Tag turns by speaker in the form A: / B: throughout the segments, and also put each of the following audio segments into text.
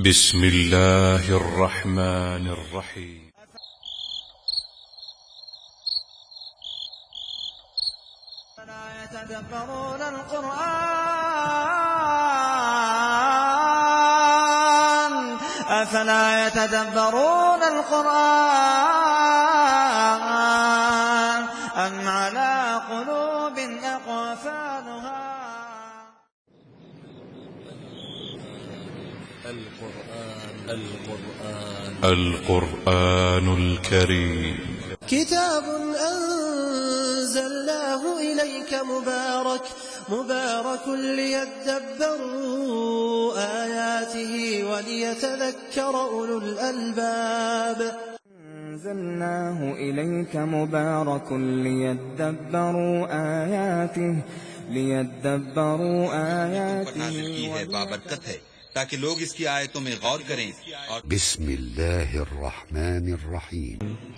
A: بسم الله الرحمن الرحيم.
B: أفلا يتدبرون القرآن أم على قلوب أقفالها.
A: القرآن الكريم
C: كتاب أنزلناه إليك مبارك ليدبروا آياته وليتذكر أولو الألباب.
D: أنزلناه إليك مبارك ليدبروا آياته
E: نازل کی ہے بابرکت ہے تاکہ لوگ اس کی آیتوں میں غور کریں اور
F: بسم الله الرحمن الرحيم.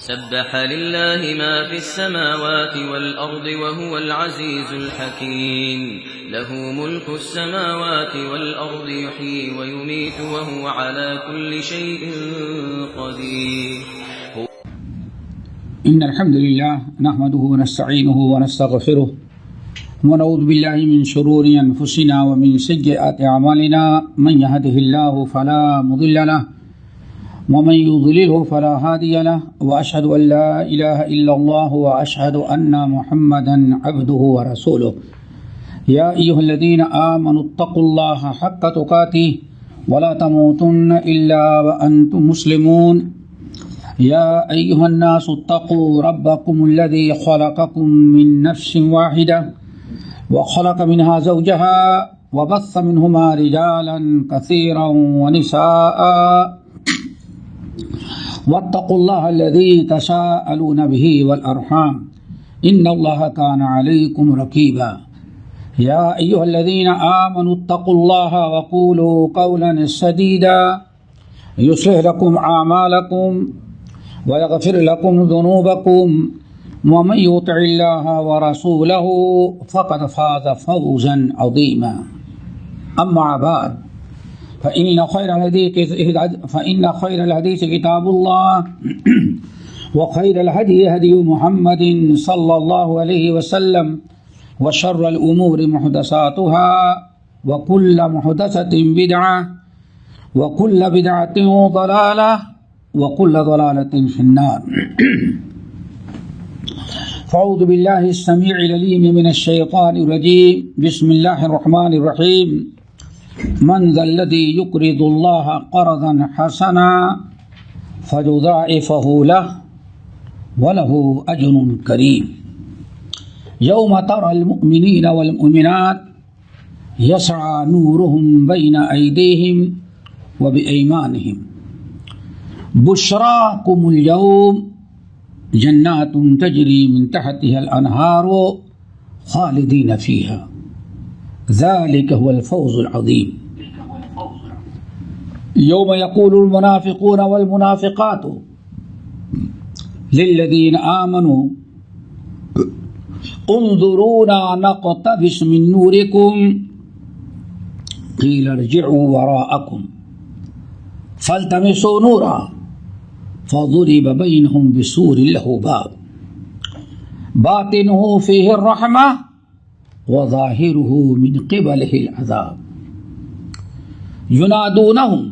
G: سبح لله ما في السماوات والأرض وهو العزيز الحكيم له ملك السماوات والأرض يحيي ويميت وهو على كل شيء قدير.
H: إن الحمد لله نحمده ونستعينه ونستغفره ونعوذ بالله من شرور أنفسنا ومن سيئات أعمالنا من يهده الله فلا مضل له ومن يضلله فلا هادي له وأشهد أن لا إله إلا الله وأشهد أن محمدا عبده ورسوله. يا أيها الذين آمنوا اتقوا الله حق تقاته ولا تموتن إلا وأنتم مسلمون. يا أيها الناس اتقوا ربكم الذي خلقكم من نفس واحدة وخلق منها زوجها وبث منهما رجالا كثيرا ونساء واتقوا الله الذي تساءلون به والأرحام إن الله كان عليكم رقيبا. يا أيها الذين آمنوا اتقوا الله وقولوا قولا سديدا يصلح لكم أعمالكم ويغفر لكم ذنوبكم ومن يطع الله ورسوله فقد فاز فوزا عظيما. أما بعد فإن خير الحديث كتاب الله وخير الهدي هدي محمد صلى الله عليه وسلم وشر الأمور محدثاتها وكل محدثة بدعة وكل بدعة ضلالة وكل ضلالة في النار. فاعوذ بالله السميع العليم من الشيطان الرجيم. بسم الله الرحمن الرحيم. من ذا الذي يقرض الله قرضا حسنا فيضاعفه له وله أجر كريم. يوم ترى المؤمنين والمؤمنات يسعى نورهم بين أيديهم وبأيمانهم بشراكم اليوم جنات تجري من تحتها الأنهار خالدين فيها ذلك هو الفوز العظيم. يوم يقول المنافقون والمنافقات للذين آمنوا انظرونا نقتبس من نوركم قيل ارجعوا وراءكم فالتمسوا نورا فضرب بينهم بسور له باب باطنه فيه الرحمة وظاهره من قبله العذاب ينادونهم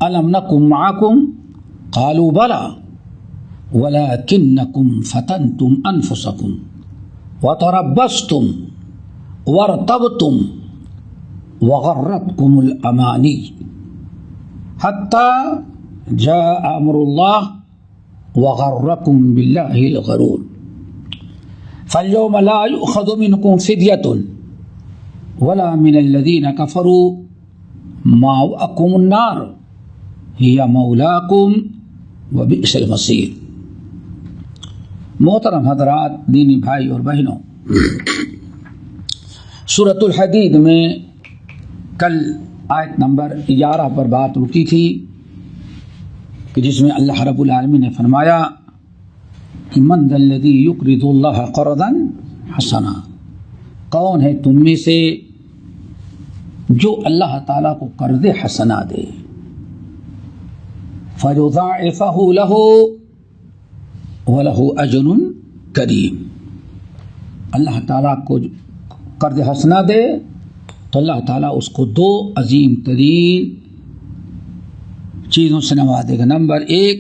H: ألم نكن معكم قالوا بلى ولكنكم فتنتم أنفسكم وتربصتم وارتبتم وغرتكم الأماني حتى جاء أمر الله وغركم بالله الغرور. فاليوم لا يؤخذ منكم فدية ولا من الذين كفروا مأواكم النار هي مولاكم وبئس المصير. محترم حضرات، دینی بھائی اور بہنوں، سورۃ الحدید میں کل آیت نمبر 11 پر بات رکی تھی کہ جس میں اللہ رب العالمین نے فرمایا کہ من ذا الذی یقرض اللہ قرضا حسنا، کون ہے تم میں سے جو اللہ تعالیٰ کو قرض حسنا دے. فَيُضَاعِفَهُ لَهُ وَلَهُ أَجْرٌ کریم. اللہ تعالیٰ کو قرض حسنہ دے تو اللہ تعالیٰ اس کو دو عظیم ترین چیزوں سے نوازے گا. نمبر ایک،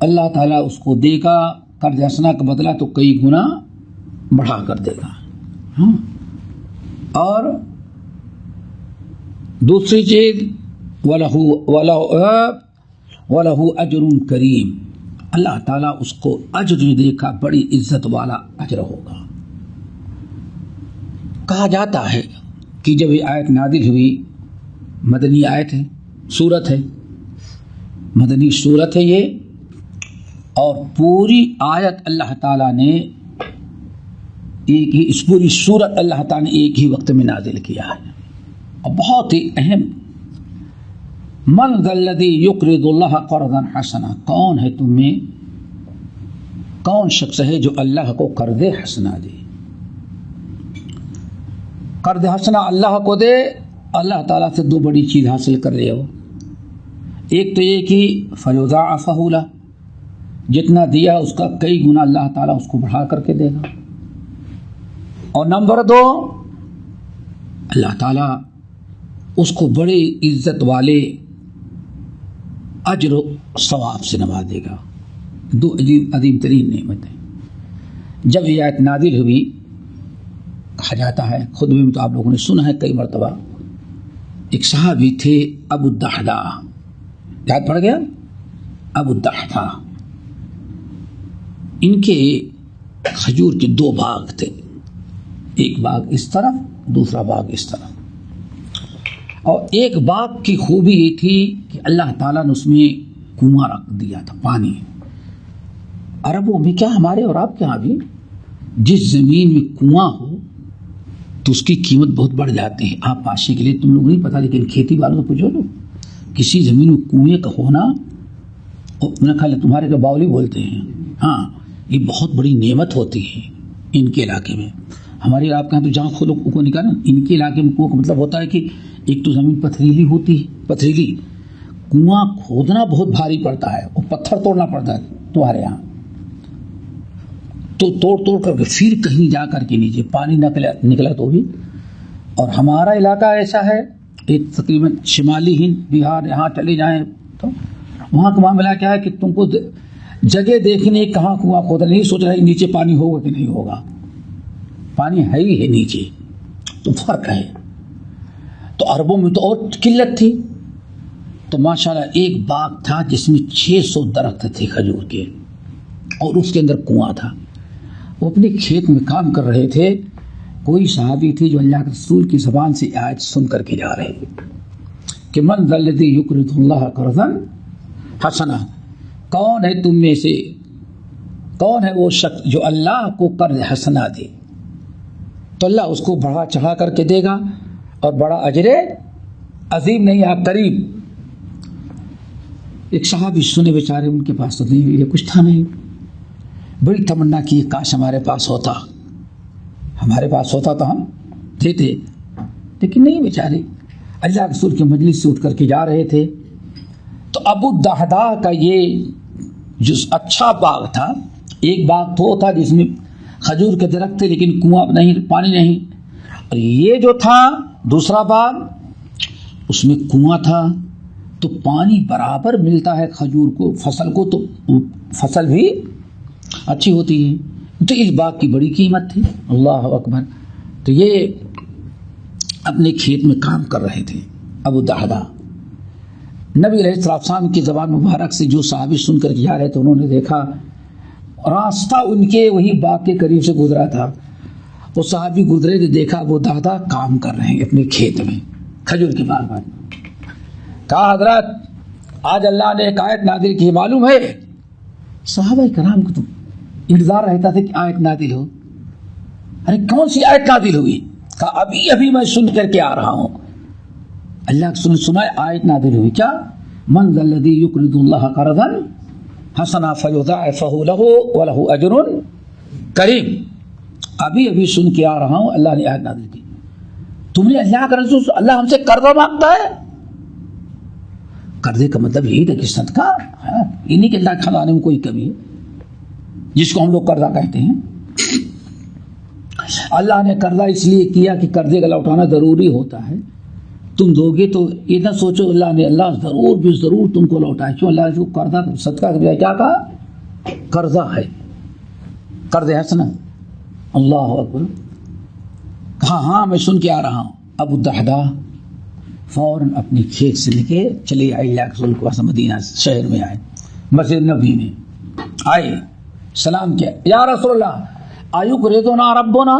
H: اللہ تعالیٰ اس کو دے گا قرض حسنہ کا بدلہ تو کئی گنا بڑھا کر دے گا. اور دوسری چیز وَلَهُ أَجْرٌ کریم، اللہ تعالیٰ اس کو اجر دے گا، بڑی عزت والا اجر ہوگا. کہا جاتا ہے کہ جب یہ آیت نازل ہوئی، مدنی آیت ہے، سورت ہے، مدنی سورت ہے یہ، اور پوری آیت اللہ تعالیٰ نے ایک ہی، اس پوری سورت اللہ تعالیٰ نے ایک ہی وقت میں نازل کیا ہے، اور بہت ہی اہم. من ذا الذی یقرض اللہ قرضا حسنا، کون ہے تم میں، کون شخص ہے جو اللہ کو قرض حسنا دے. قرض حسنا اللہ کو دے، اللہ تعالیٰ سے دو بڑی چیز حاصل کر رہے ہو. ایک تو یہ کہ فَيُضَاعِفَهُ لَهُ، جتنا دیا اس کا کئی گنا اللہ تعالیٰ اس کو بڑھا کر کے دے گا. اور نمبر دو، اللہ تعالیٰ اس کو بڑے عزت والے اجر و ثواب سے نوازے گا. دو عظیم ترین نعمتیں. جب یہ آیت نازل ہوئی، کہا جاتا ہے، خود میں تو آپ لوگوں نے سنا ہے کئی مرتبہ، ایک صحابی تھے ابو الدحداء، یاد پڑ گیا، ابو الدحداء. ان کے کھجور کے دو باغ تھے، ایک باغ اس طرف، دوسرا باغ اس طرف. اور ایک باغ کی خوبی یہ تھی کہ اللہ تعالیٰ نے اس میں کنواں رکھ دیا تھا، پانی. عربوں میں کیا، ہمارے اور آپ کے یہاں بھی، جس زمین میں کنواں ہو تو اس کی قیمت بہت بڑھ جاتی ہے. آپ پاشے کے لیے تم لوگ نہیں پتا، لیکن کھیتی والوں سے پوچھو لو، کسی زمین میں کنویں کا ہونا، میرا خیال ہے تمہارے کو باولی بولتے ہیں، ہاں، یہ بہت بڑی نعمت ہوتی ہے ان کے علاقے میں. ہمارے علاقے میں تو جہاں خود کو نکالا، ان کے علاقے میں کنواں کا مطلب ہوتا ہے کہ ایک تو زمین پتھریلی ہوتی ہے، پتھریلی، کنواں کھودنا بہت بھاری پڑتا ہے، اور پتھر توڑنا پڑتا ہے تمہارے یہاں، تو توڑ کر کے پھر کہیں جا کر کے نیچے پانی نکلا تو بھی. اور ہمارا علاقہ ایسا ہے، ایک تقریباً شمالی ہند، بہار، یہاں چلے جائیں تو وہاں کا معاملہ کیا ہے کہ تم کو جگہ دیکھنے کہاں کنواں کھودا، نہیں سوچ رہا ہے نیچے پانی ہوگا کہ نہیں ہوگا، پانی ہے ہی ہے نیچے، تو فرق ہے. تو عربوں میں تو اور قلت تھی. تو ماشاءاللہ ایک باغ تھا جس میں 600 درخت تھے کھجور کے، اور اس کے اندر کنواں تھا. وہ اپنے کھیت میں کام کر رہے تھے. کوئی صحابی تھے جو اللہ کے رسول کی زبان سے آیت سن کر کے جا رہے کہ من ذا الذی یقرض اللہ قرضا حسنا، کون ہے تم میں سے، کون ہے وہ شخص جو اللہ کو قرض حسنا دے تو اللہ اس کو بڑھا چڑھا کر کے دے گا، اور بڑا اجر عظیم نہیں ہے، قریب. ایک صحابی سنے بیچارے، ان کے پاس تو نہیں، یہ کچھ تھا نہیں. بڑی تمنا کی کاش ہمارے پاس ہوتا تو ہم دیتے، لیکن نہیں بیچارے. اللہ کے رسول کے مجلس سے اٹھ کر کے جا رہے تھے. تو ابو الدحداء کا یہ جو اچھا باغ تھا، ایک باغ تو تھا جس میں کھجور کے درخت تھے لیکن کنواں نہیں، پانی نہیں. اور یہ جو تھا دوسرا باغ، اس میں کنواں تھا، تو پانی برابر ملتا ہے کھجور کو، فصل کو، تو فصل بھی اچھی ہوتی ہے. تو اس باغ کی بڑی قیمت تھی. اللہ اکبر. تو یہ اپنے کھیت میں کام کر رہے تھے ابو الدحداء. نبی علیہ السلام کی زبان مبارک سے جو صحابی سن کر کے جا رہے تھے، انہوں نے دیکھا راستہ ان کے وہی باغ کے قریب سے گزرا تھا. وہ صحابی گزرے تو دیکھا ابو الدحداء کام کر رہے ہیں اپنے کھیت میں کھجور کے باغ میں. کہا حضرت آج اللہ نے ایک آیت نازل کی، معلوم ہے؟ صحابہ کرام کو تو انتظار رہتا تھا کہ آیت نازل ہو. ارے کون سی آیت نازل ہوئی؟ کہا ابھی میں سن کر کے آ رہا ہوں. اللہ کے سنا آیت نازل ہوئی. کیا؟ من ذا الذی یقرض اللہ قرضا حسنا فیضاعفہ لہ ولہ اجر کریم. ابھی سن کے آ رہا ہوں، اللہ نے آیت نازل کی. تم نے اللہ کا رسول، اللہ ہم سے قرض مانگتا ہے، قرضے کا مطلب یہی تھا کہ صدقہ ہے، یہ نہیں کہ اللہ کے خزانے میں کوئی کمی ہے جس کو ہم لوگ قرضہ کہتے ہیں۔ اللہ نے قرضہ اس لیے کیا کہ قرضے کا لوٹانا ضروری ہوتا ہے، تم دو گے تو یہ نہ سوچو اللہ ضرور بھی ضرور تم کو لوٹائے، کیوں اللہ نے قرضہ صدقہ کے بجائے کیا کہا؟ قرضہ ہے، قرض حسنہ۔ اللہ اکبر، کہا ہاں میں سن کے آ رہا ہوں۔ ابو الدحداء فوراً اپنی کھیت سے لے کے چلے آئے اللہ کے رسول کے پاس، مدینہ شہر میں آئے، مسجد نبوی میں آئے، سلام کیا، یا رسول اللہ ایقرضنا ربنا،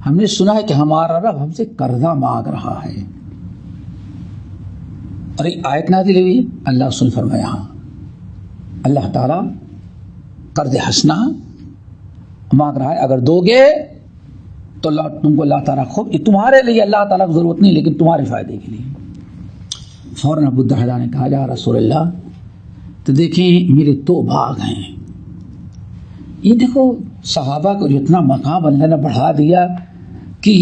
H: ہم نے سنا ہے کہ ہمارا رب ہم سے قرضہ مانگ رہا ہے۔ اور ایک آیت نازل ہوئی، اللہ رسول فرمایا ہاں اللہ تعالیٰ قرض حسنہ مانگ رہا ہے، اگر دو گے تو اللہ تم کو اللہ تعالیٰ خوب، یہ تمہارے لیے اللہ تعالیٰ کو ضرورت نہیں لیکن تمہارے فائدے کے لیے۔ فوراً ابو الدحداء نے کہا یا رسول اللہ تو دیکھیں میرے 2 باغ ہیں، یہ دیکھو صحابہ کو جتنا مقام اللہ نے بڑھا دیا کہ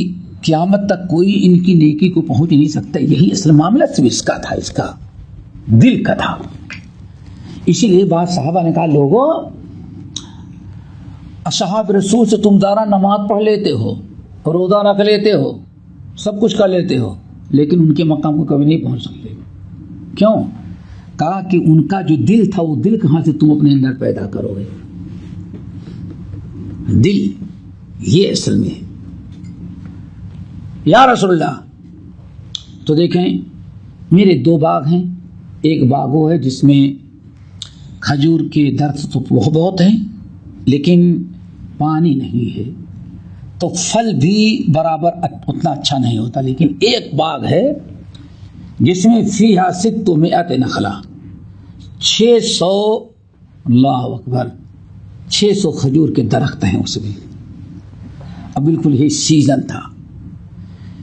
H: قیامت تک کوئی ان کی نیکی کو پہنچ نہیں سکتا، یہی اصل معاملہ صرف اس کا تھا، اس کا دل کا تھا۔ اسی لیے بعض صحابہ نے کہا لوگوں اصحاب رسول سے تم زیادہ نماز پڑھ لیتے ہو، روزہ رکھ لیتے ہو، سب کچھ کر لیتے ہو، لیکن ان کے مقام کو کبھی نہیں پہنچ سکتے۔ کیوں؟ کہا کہ ان کا جو دل تھا وہ دل کہاں سے تم اپنے اندر پیدا کرو گے؟ دل یہ اصل میں ہے۔ یا رسول اللہ تو دیکھیں میرے 2 باغ ہیں، ایک باغ وہ ہے جس میں کھجور کے درخت تو بہت ہیں لیکن پانی نہیں ہے، تو پھل بھی برابر اتنا اچھا نہیں ہوتا، لیکن ایک باغ ہے جس میں فیہا 600 نخلہ، 600 اللہ اکبر 600 کھجور کے درخت ہیں اس میں۔ اب بالکل یہ سیزن تھا،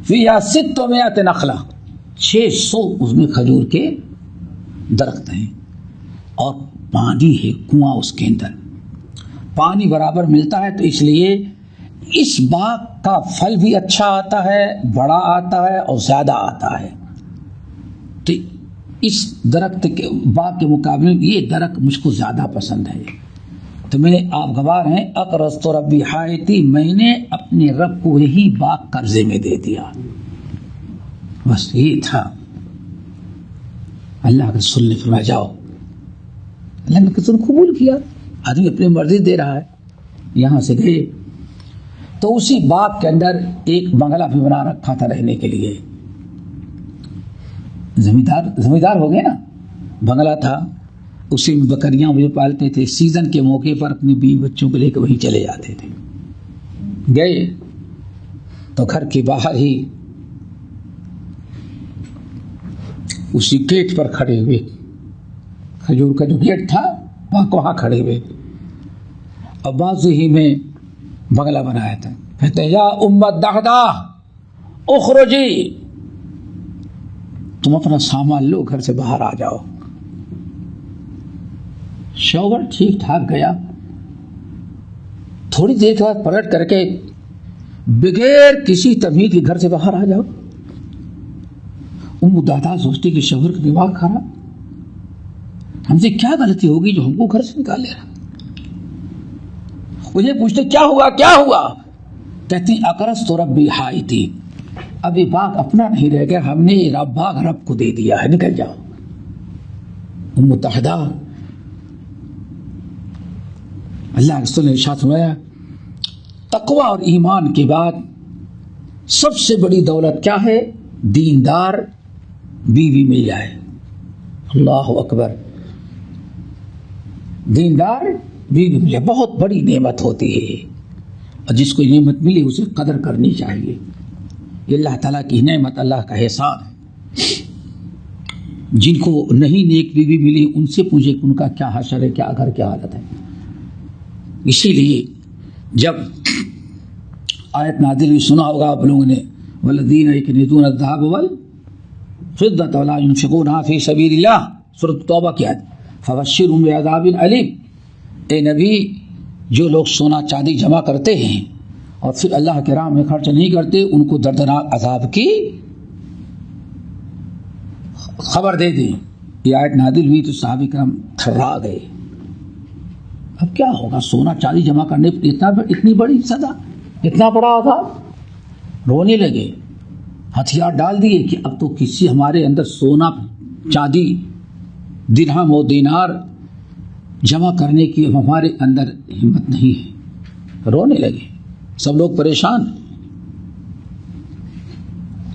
H: فیہا 600 نخلہ، 600 اس میں کھجور کے درخت ہیں، اور پانی ہے کنواں اس کے اندر، پانی برابر ملتا ہے، تو اس لیے اس باغ کا پھل بھی اچھا آتا ہے، بڑا آتا ہے اور زیادہ آتا ہے۔ تو اس درخت کے باغ کے مقابلے میں یہ درخت مجھ کو زیادہ پسند ہے، تو میں نے آپ گواہ ہیں اقرضت ربی حائطی، میں نے اپنے رب کو یہی باغ قرضے میں دے دیا، بس یہ تھا۔ اللہ کے رسول نے فرمایا جاؤ، اللہ نے رسول قبول کیا، آدمی اپنی مرضی دے رہا ہے۔ یہاں سے گئے تو اسی باغ کے اندر ایک بنگلہ بھی بنا رکھا تھا رہنے کے لیے، زمیندار ہو گئے نا، بنگلہ تھا، اسی میں بکریاں وہ پالتے تھے، سیزن کے موقع پر اپنی بیوی بچوں کو لے کے وہیں چلے جاتے تھے۔ گئے تو گھر کے باہر ہی اسی گیٹ پر کھڑے ہوئے، کھجور کا جو گیٹ تھا وہاں کھڑے ہوئے، اور بازو ہی میں بنگلہ بنایا تھا، کہتے ہیں یا ام الدحداء اخرجی، تم اپنا سامان لو گھر سے باہر آ جاؤ۔ شوہر ٹھیک ٹھاک گیا، تھوڑی دیر کے بعد پلٹ کر کے بغیر کسی تمیز کے گھر سے باہر آ جاؤ۔ ام الدحداء سوچتی کہ شوہر کا دماغ خراب، ہم سے کیا غلطی ہوگی جو ہم کو گھر سے نکال لے رہا۔ مجھے پوچھتے کیا ہوا کیا ہوا، کہتی اقرضت ربی حائطی، اب یہ باغ اپنا نہیں رہ گیا، ہم نے یہ باغ رب کو دے دیا ہے، نکل جاؤ۔ ام الدحداء، اللہ کے رسول نے ارشاد فرمایا تقوی اور ایمان کے بعد سب سے بڑی دولت کیا ہے؟ دیندار بیوی مل جائے۔ اللہ اکبر، دیندار بیوی مل جائے بہت بڑی نعمت ہوتی ہے، اور جس کو نعمت ملی اسے قدر کرنی چاہیے۔ یہ اللہ تعالیٰ کی نعمت، اللہ کا احسان ہے۔ جن کو نہیں نیک بیوی ملی ان سے پوچھے کہ ان کا کیا حشر ہے، کیا گھر کیا حالت ہے۔ اسی لیے جب آیت نازل ہوئی سنا ہوگا آپ لوگوں نے، والذین یکنزون الذهب والفضة ولا ينفقونها في سبيل اللہ، سورۃ توبہ کی آیت، فبشرهم بعذاب علیم۔ اے نبی، جو لوگ سونا چاندی جمع کرتے ہیں اور پھر اللہ کے راہ میں خرچ نہیں کرتے، ان کو دردناک عذاب کی خبر دے دیں۔ یہ آیت نازل ہوئی تو صحابہ کرام تھرا گئے. اب کیا ہوگا؟ سونا چاندی جمع کرنے پر اتنی بڑی سزا، اتنا بڑا عذاب. رونے لگے، ہتھیار ڈال دیے کہ اب تو کسی ہمارے اندر سونا چاندی درہم و دینار جمع کرنے کی ہمارے اندر ہمت نہیں ہے. رونے لگے، سب لوگ پریشان.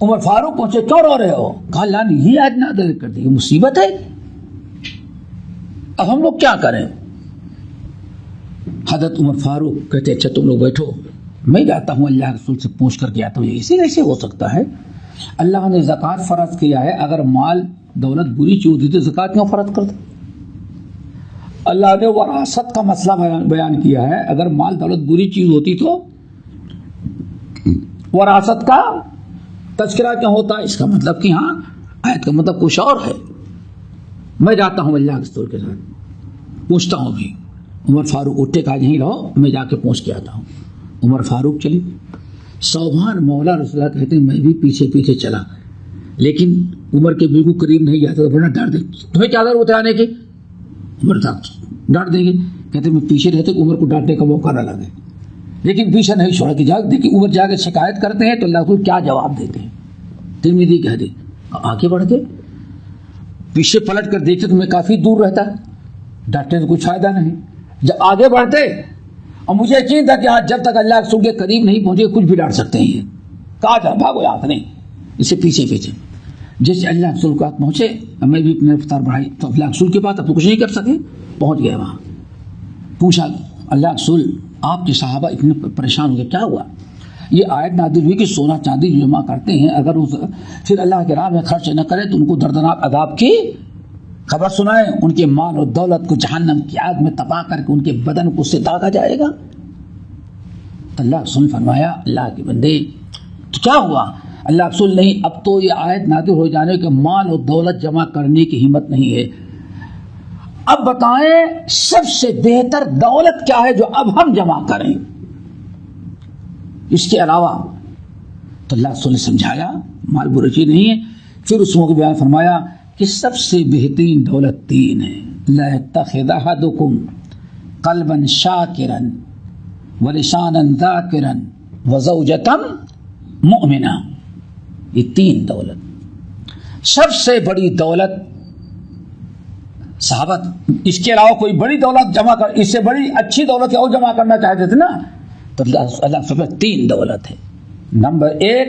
H: عمر فاروق پہنچے، کیوں رو رہے ہو؟ کہا اللہ نے یہ آیت نازل کر دی، یہ مصیبت ہے، اب ہم لوگ کیا کریں؟ حضرت عمر فاروق کہتے اچھا تم لوگ بیٹھو، میں جاتا ہوں اللہ رسول سے پوچھ کر کے آتا ہوں. اسی کیسے ہو سکتا ہے؟ اللہ نے زکوٰۃ فرض کیا ہے، اگر مال دولت بری چیز ہوتی تو زکوٰۃ کیوں فرض کرتا؟ اللہ نے وراثت کا مسئلہ بیان کیا ہے، اگر مال دولت بری چیز ہوتی تو وراثت کا تذکرہ کیوں ہوتا؟ اس کا مطلب کہ ہاں آیت کا مطلب کچھ اور ہے. میں جاتا ہوں اللہ کے رسول کے ساتھ پوچھتا ہوں. بھی عمر فاروق اٹھے، کہا یہیں رہو میں جا کے پوچھ کے آتا ہوں. عمر فاروق چلے. سبحان مولا رسول اللہ کہتے ہیں میں بھی پیچھے پیچھے چلا، لیکن عمر کے بالکل قریب نہیں جاتا تو بڑا ڈر دے. تمہیں کیا ضرورت ہے آنے کی؟ عمر صاحب ڈانٹ دیں گے. کہتے میں پیچھے رہتے عمر کو ڈانٹنے کا موقع نہ لگے، لیکن پیچھے نہیں چھوڑا کہ جا دیکھیں عمر جا کے شکایت کرتے ہیں تو اللہ کو کیا جواب دیتے ہیں. ترمذی کہہ دے آگے بڑھ کے پیچھے پلٹ کر دیکھتے تو میں کافی دور رہتا، ڈانٹنے تو کچھ فائدہ نہیں. جب آگے بڑھتے اور مجھے یقین تھا کہ آج جب تک اللہ رسول کے قریب نہیں پہنچے کچھ بھی ڈانٹ سکتے ہیں. کہا جا بھاگو یاد نہیں، اسے پیچھے پیچھے. جیسے اللہ رسول کے پاس پہنچے میں بھی اپنے رفتار بڑھائی تو اللہ رسول کے پاس اب تو کچھ نہیں کر سکے. پہنچ گئے وہاں، پوچھا اللہ رسول آپ کے صحابہ اتنے پریشان ہو گئے، کیا ہوا؟ یہ آیت نازل ہوئی کہ سونا چاندی جمع کرتے ہیں، اگر پھر اللہ کے راہ میں خرچ نہ کرے تو ان کو دردناک عذاب کی خبر سنائیں، ان کے مال اور دولت کو جہنم کی آگ میں تباہ کر کے ان کے بدن کو اس سے داغا جائے گا. تو اللہ رسول نے فرمایا اللہ کے بندے تو کیا ہوا؟ اللہ رسول نہیں، اب تو یہ آیت نازل ہو جانے کے مال اور دولت جمع کرنے کی ہمت نہیں ہے. اب بتائیں سب سے بہتر دولت کیا ہے جو اب ہم جمع کریں اس کے علاوہ؟ تو اللہ رسول نے سمجھایا مال بری چیز نہیں ہے. پھر اس موقع بیان فرمایا کہ سب سے بہترین دولت تین ہے. لا يتخذ احدكم قلبا شاکرا ولسانا ذاکرا وزوجة مؤمنہ. یہ تین دولت سب سے بڑی دولت. صحابہ اس کے علاوہ کوئی بڑی دولت جمع کر، اس سے بڑی اچھی دولت اور جمع کرنا چاہتے تھے نا، تو اللہ سب تین دولت ہے. نمبر ایک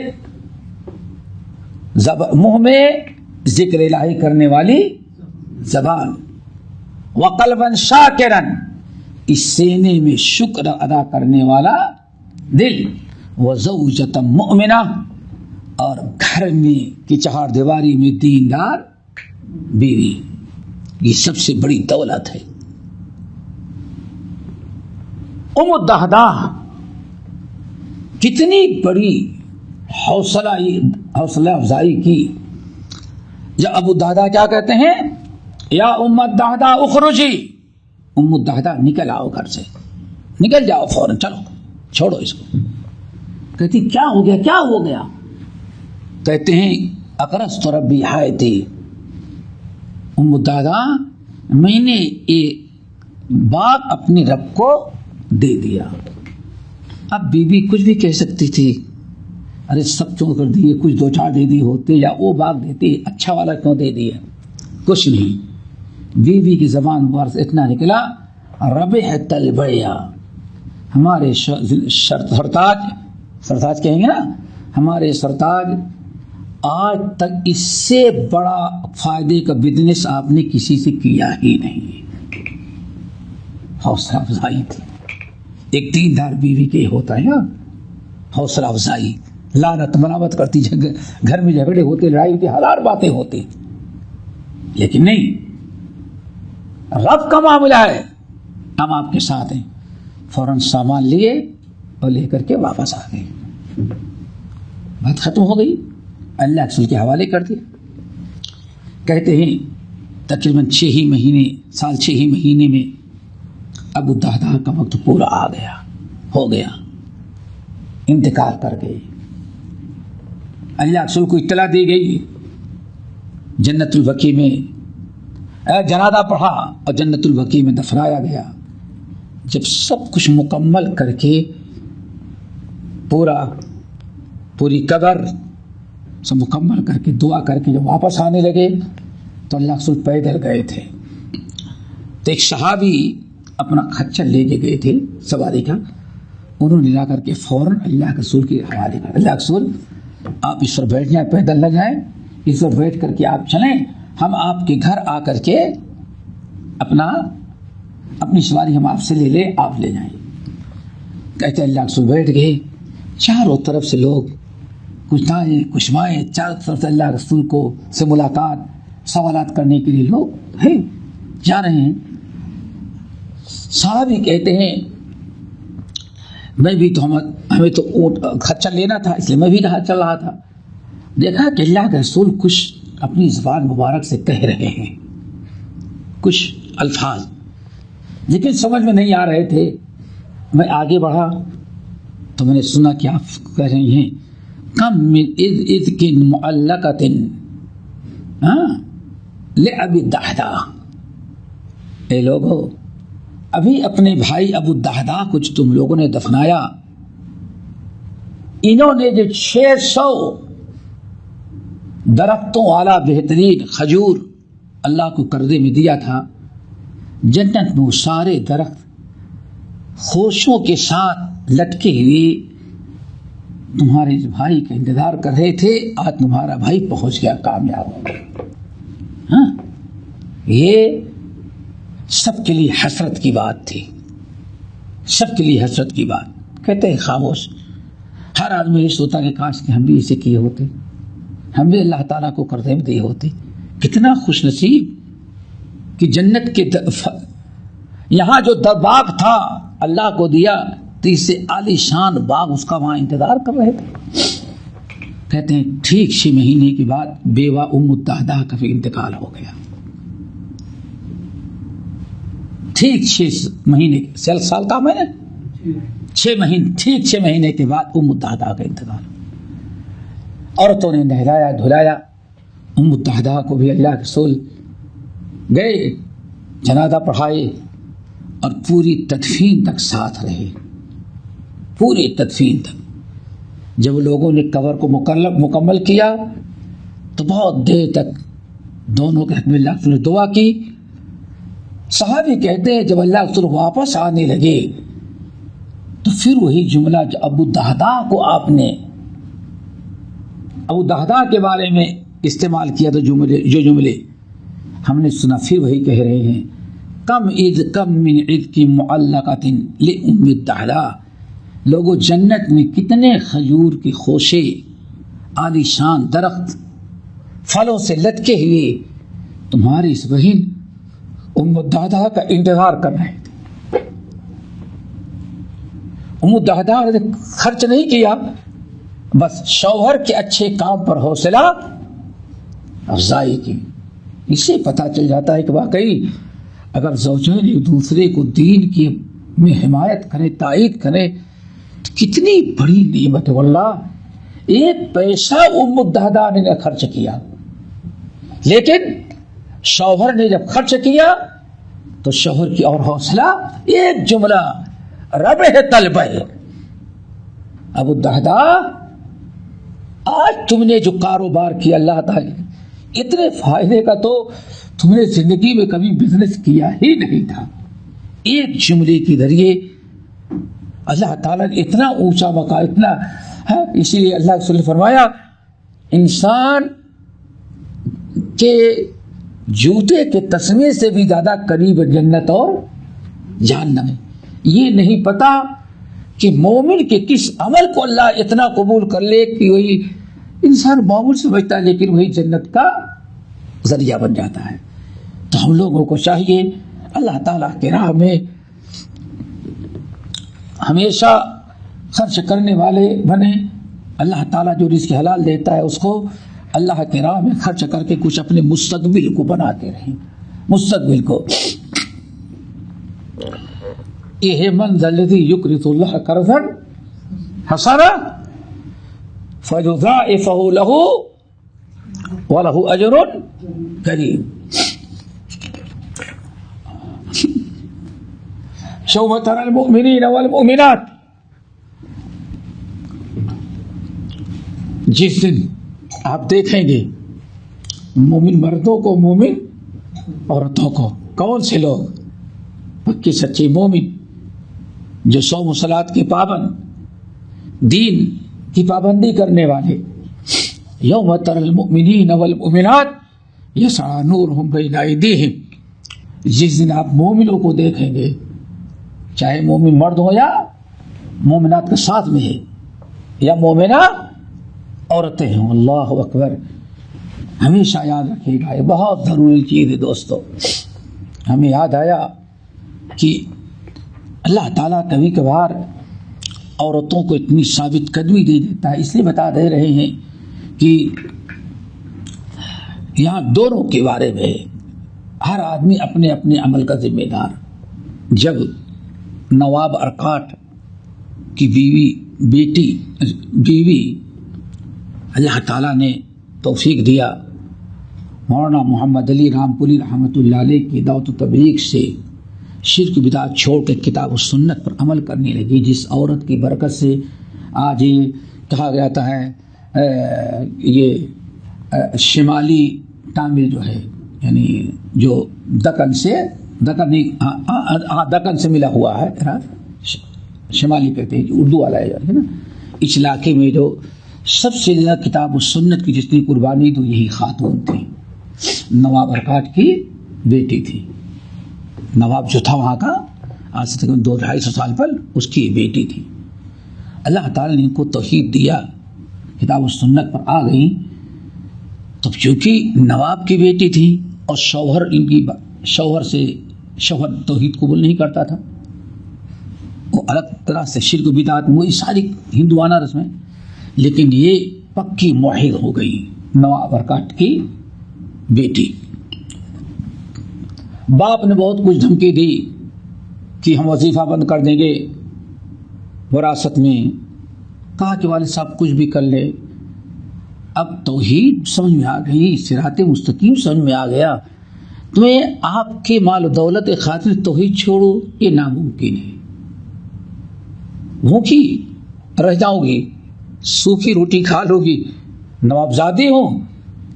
H: منہ میں ذکر الہی کرنے والی زبان، وقلبا شاکرا اس سینے میں شکر ادا کرنے والا دل، وزوجۃ مؤمنہ اور گھر میں کی چہار دیواری میں دیندار بیوی. یہ سب سے بڑی دولت ہے. ام الدہداہ کتنی بڑی حوصلہ افزائی کی. جب ابو الدہداہ کیا کہتے ہیں یا ام الدہداہ اخرجی، ام الدہداہ نکل آؤ گھر سے، نکل جاؤ فوراً، چلو چھوڑو اس کو. کہتی کیا ہو گیا کیا ہو گیا؟ کہتے ہیں اقرضت ربی حائطی، ام الدہداہ میں نے ایک باغ اپنے رب کو دے دیا. اب بیوی کچھ بھی کہہ سکتی تھی، ارے سب کیوں کر دیے، کچھ دو چار دے دی ہوتے یا وہ باغ دیتے، اچھا والا کیوں دے دیا؟ کچھ نہیں. بیوی کی زبان پر سے اتنا نکلا ربحت البیع. ہمارے سرتاج کہیں گے نا، ہمارے سرتاج آج تک اس سے بڑا فائدے کا بزنس آپ نے کسی سے کیا ہی نہیں. حوصلہ افزائی تھی. ایک دیندار بیوی کے ہوتا ہے نا حوصلہ افزائی. لعنت ملامت کرتی، گھر میں جھگڑے ہوتے، لڑائی ہوتی، ہزار باتیں ہوتی، لیکن نہیں، رب کا معاملہ ہے، ہم آپ کے ساتھ ہیں. فوراً سامان لیے اور لے کر کے واپس آ گئے. بات ختم ہو گئی، اللہ رسول کے حوالے کر دیا. کہتے ہیں تقریباً 6 مہینے میں ابو الدہداہ کا وقت پورا آ گیا، ہو گیا، انتقال کر گئے. اللہ رسول کو اطلاع دی گئی، جنت البقیع میں جنازہ پڑھا اور جنت البقیع میں دفنایا گیا. جب سب کچھ مکمل کر کے پوری قبر سب مکمل کر کے دعا کر کے جب واپس آنے لگے تو اللہ کے رسول پیدل گئے تھے. تو ایک صحابی اپنا خچر لے کے گئے تھے سواری کا، انہوں نے لا کر کے فوراً اللہ کے رسول کے حوالے کر، اللہ کے رسول آپ اس پر بیٹھ جائیں، پیدل نہ جائیں، اس پر بیٹھ کر کے آپ چلیں، ہم آپ کے گھر آ کر کے اپنی سواری ہم آپ سے لے لیں، آپ لے جائیں. کہتے اللہ کے رسول بیٹھ گئے. چاروں طرف سے لوگ کچھ دائیں کچھ بائیں، چاروں طرف سے اللہ کے رسول کو سے ملاقات سوالات کرنے کے لیے لوگ ہیں جا رہے ہیں. صحابی کہتے ہیں میں بھی تو ہمیں تو اونٹ خچر لینا تھا، اس لیے میں بھی کہا چل رہا تھا. دیکھا کہ اللہ کے رسول کچھ اپنی زبان مبارک سے کہہ رہے ہیں کچھ الفاظ، لیکن سمجھ میں نہیں آ رہے تھے. میں آگے بڑھا تو میں نے سنا کہ آپ کہہ رہی ہیں کم من اذک معلقۃ لأبی الدحداء. اے لوگو، ابھی اپنے بھائی ابو الدحداء کو جو تم لوگوں نے دفنایا، انہوں نے جو 600 درختوں والا بہترین کھجور اللہ کو قرضے میں دیا تھا، جنت میں وہ سارے درخت خوشوں کے ساتھ لٹکے ہوئے تمہارے بھائی کا انتظار کر رہے تھے. آج تمہارا بھائی پہنچ گیا، کامیاب ہو گیا. ہاں، یہ سب کے لیے حسرت کی بات تھی، سب کے لیے حسرت کی بات. کہتے ہیں خاموش، ہر آدمی یہ سوچتا کہ کاش کہ ہم بھی اسے کیے ہوتے، ہم بھی اللہ تعالیٰ کو قرضے میں دیے ہوتے. کتنا خوش نصیب کہ جنت کے یہاں جو باغ تھا اللہ کو دیا، تو اس سے عالی شان باغ اس کا وہاں انتظار کر رہے تھے. کہتے ہیں ٹھیک 6 مہینے کے بعد بیوہ ام الدحداء کا بھی انتقال ہو گیا. ٹھیک 6 مہینے سال کا میں نے 6 مہینے ٹھیک 6 مہینے کے بعد ام الدحداء کا انتقال. عورتوں نے نہلایا دھلایا ام الدحداء کو بھی. اللہ کے رسول گئے، جنازہ پڑھائے اور پوری تدفین تک ساتھ رہے، پوری تدفین تک. جب لوگوں نے قبر کو مکمل کیا تو بہت دیر تک دونوں کے حق میں اللہ کے رسول نے دعا کی. صحابی کہتے ہیں جب اللہ کے رسول واپس آنے لگے تو پھر وہی جملہ جو ابو الدحداء کو آپ نے ابو الدحداء کے بارے میں استعمال کیا تو جو جملے ہم نے سنا، پھر وہی کہہ رہے ہیں کم من عذک معلقۃ لأم الدحداء. لوگوں، جنت میں کتنے کھجور کے خوشے عالی شان درخت پھلوں سے لٹکے ہوئے تمہاری اس بہن ام الدحداء کا انتظار کر رہے تھے. ام الدحداء نے خرچ نہیں کیا، بس شوہر کے اچھے کام پر حوصلہ افزائی کی. اس سے پتہ چل جاتا ہے کہ واقعی اگر زوجین ایک دوسرے کو دین کی میں حمایت کریں، تائید کریں تو کتنی بڑی نعمت ہے. واللہ 1 پیسہ ام الدحداء نے خرچ کیا، لیکن شوہر نے جب خرچ کیا تو شوہر کی اور حوصلہ. ایک جملہ رب طلب ہے، ابو الدحداء آج تم نے جو کاروبار کیا اللہ تعالی اتنے فائدے کا تو تم نے زندگی میں کبھی بزنس کیا ہی نہیں تھا. ایک جملے کے ذریعے اللہ تعالیٰ نے اتنا اونچا مقام اتنا ہے. اسی لیے اللہ کے رسول نے فرمایا انسان کے جوتے کے تسمے سے بھی زیادہ قریب جنت اور جہنم ہے. یہ نہیں پتا کہ مومن کے کس عمل کو اللہ اتنا قبول کر لے کہ وہی انسان معمول سے بچتا ہے لیکن وہی جنت کا ذریعہ بن جاتا ہے. تو ہم لوگوں کو چاہیے اللہ تعالیٰ کے راہ میں ہمیشہ خرچ کرنے والے بنے. اللہ تعالیٰ جو رزق حلال دیتا ہے اس کو اللہ کے راہ میں خرچ کر کے کچھ اپنے مستقبل کو بناتے رہیں. مستقبل کو یہ من ذا الذی یقرض اللہ قرضا حسنا فیضاعفہ لہ ولہ اجر کریم. یوم تری المؤمنین والمؤمنات، جس دن آپ دیکھیں گے مومن مردوں کو، مومن عورتوں کو۔ کون سے لوگ؟ پکے سچے مومن جو صوم و صلاۃ کے پابند، دین کی پابندی کرنے والے۔ یوم تری المؤمنین والمؤمنات یسعی نورہم بین ایدیہم، جس دن آپ مومنوں کو دیکھیں گے، چاہے مومن مرد ہو یا مومنات کے ساتھ میں ہے، یا مومنہ عورتیں ہوں۔ اللہ اکبر! ہمیشہ یاد رکھیے گا، یہ بہت ضروری چیز ہے دوستو۔ ہمیں یاد آیا کہ اللہ تعالیٰ کبھی کبھار عورتوں کو اتنی ثابت قدمی دے دیتا ہے، اس لیے بتا دے رہے ہیں کہ یہاں دونوں کے بارے میں ہر آدمی اپنے اپنے عمل کا ذمہ دار۔ جب نواب ارکاٹ کی بیوی اللہ تعالیٰ نے توفیق دیا، مولانا محمد علی رام پوری رحمۃ اللہ علیہ کی دعوت و تبلیغ سے شرک بدعت چھوڑ کے کتاب و سنت پر عمل کرنے لگی، جس عورت کی برکت سے آج یہ کہا جاتا ہے یہ شمالی تامل جو ہے، یعنی جو دکن سے ملا ہوا ہے، شمالی کہتے ہیں، اردو والا ہے نا، اس علاقے میں جو سب سے زیادہ کتاب و سنت کی جس نے قربانی دی یہی خاتون تھی، نواب ارکاٹ کی بیٹی تھی۔ نواب جو تھا وہاں کا، آج سے تقریباً 200-250 سال پر، اس کی بیٹی تھی۔ اللہ تعالیٰ نے ان کو توحید دیا، کتاب و سنت پر آ گئی، تو چونکہ نواب کی بیٹی تھی اور شوہر توحید قبول نہیں کرتا تھا، وہ الگ طرح سے شرک و بدعت وہی ساری ہندوانہ رسمیں، لیکن یہ پکی موحد ہو گئی نواب ارکاٹ کی بیٹی۔ باپ نے بہت کچھ دھمکی دی کہ ہم وظیفہ بند کر دیں گے وراثت میں، کہا کہ والد صاحب کچھ بھی کر لے۔ اب توحید سمجھ میں آ گئی، صراط مستقیم سمجھ میں آ گیا، تمہیں آپ کے مال و دولت خاطر توحید چھوڑو یہ ناممکن ہے، بھوکی رہ جاؤ گی، سوکھی روٹی کھا لو گی، نوابزادے ہوں،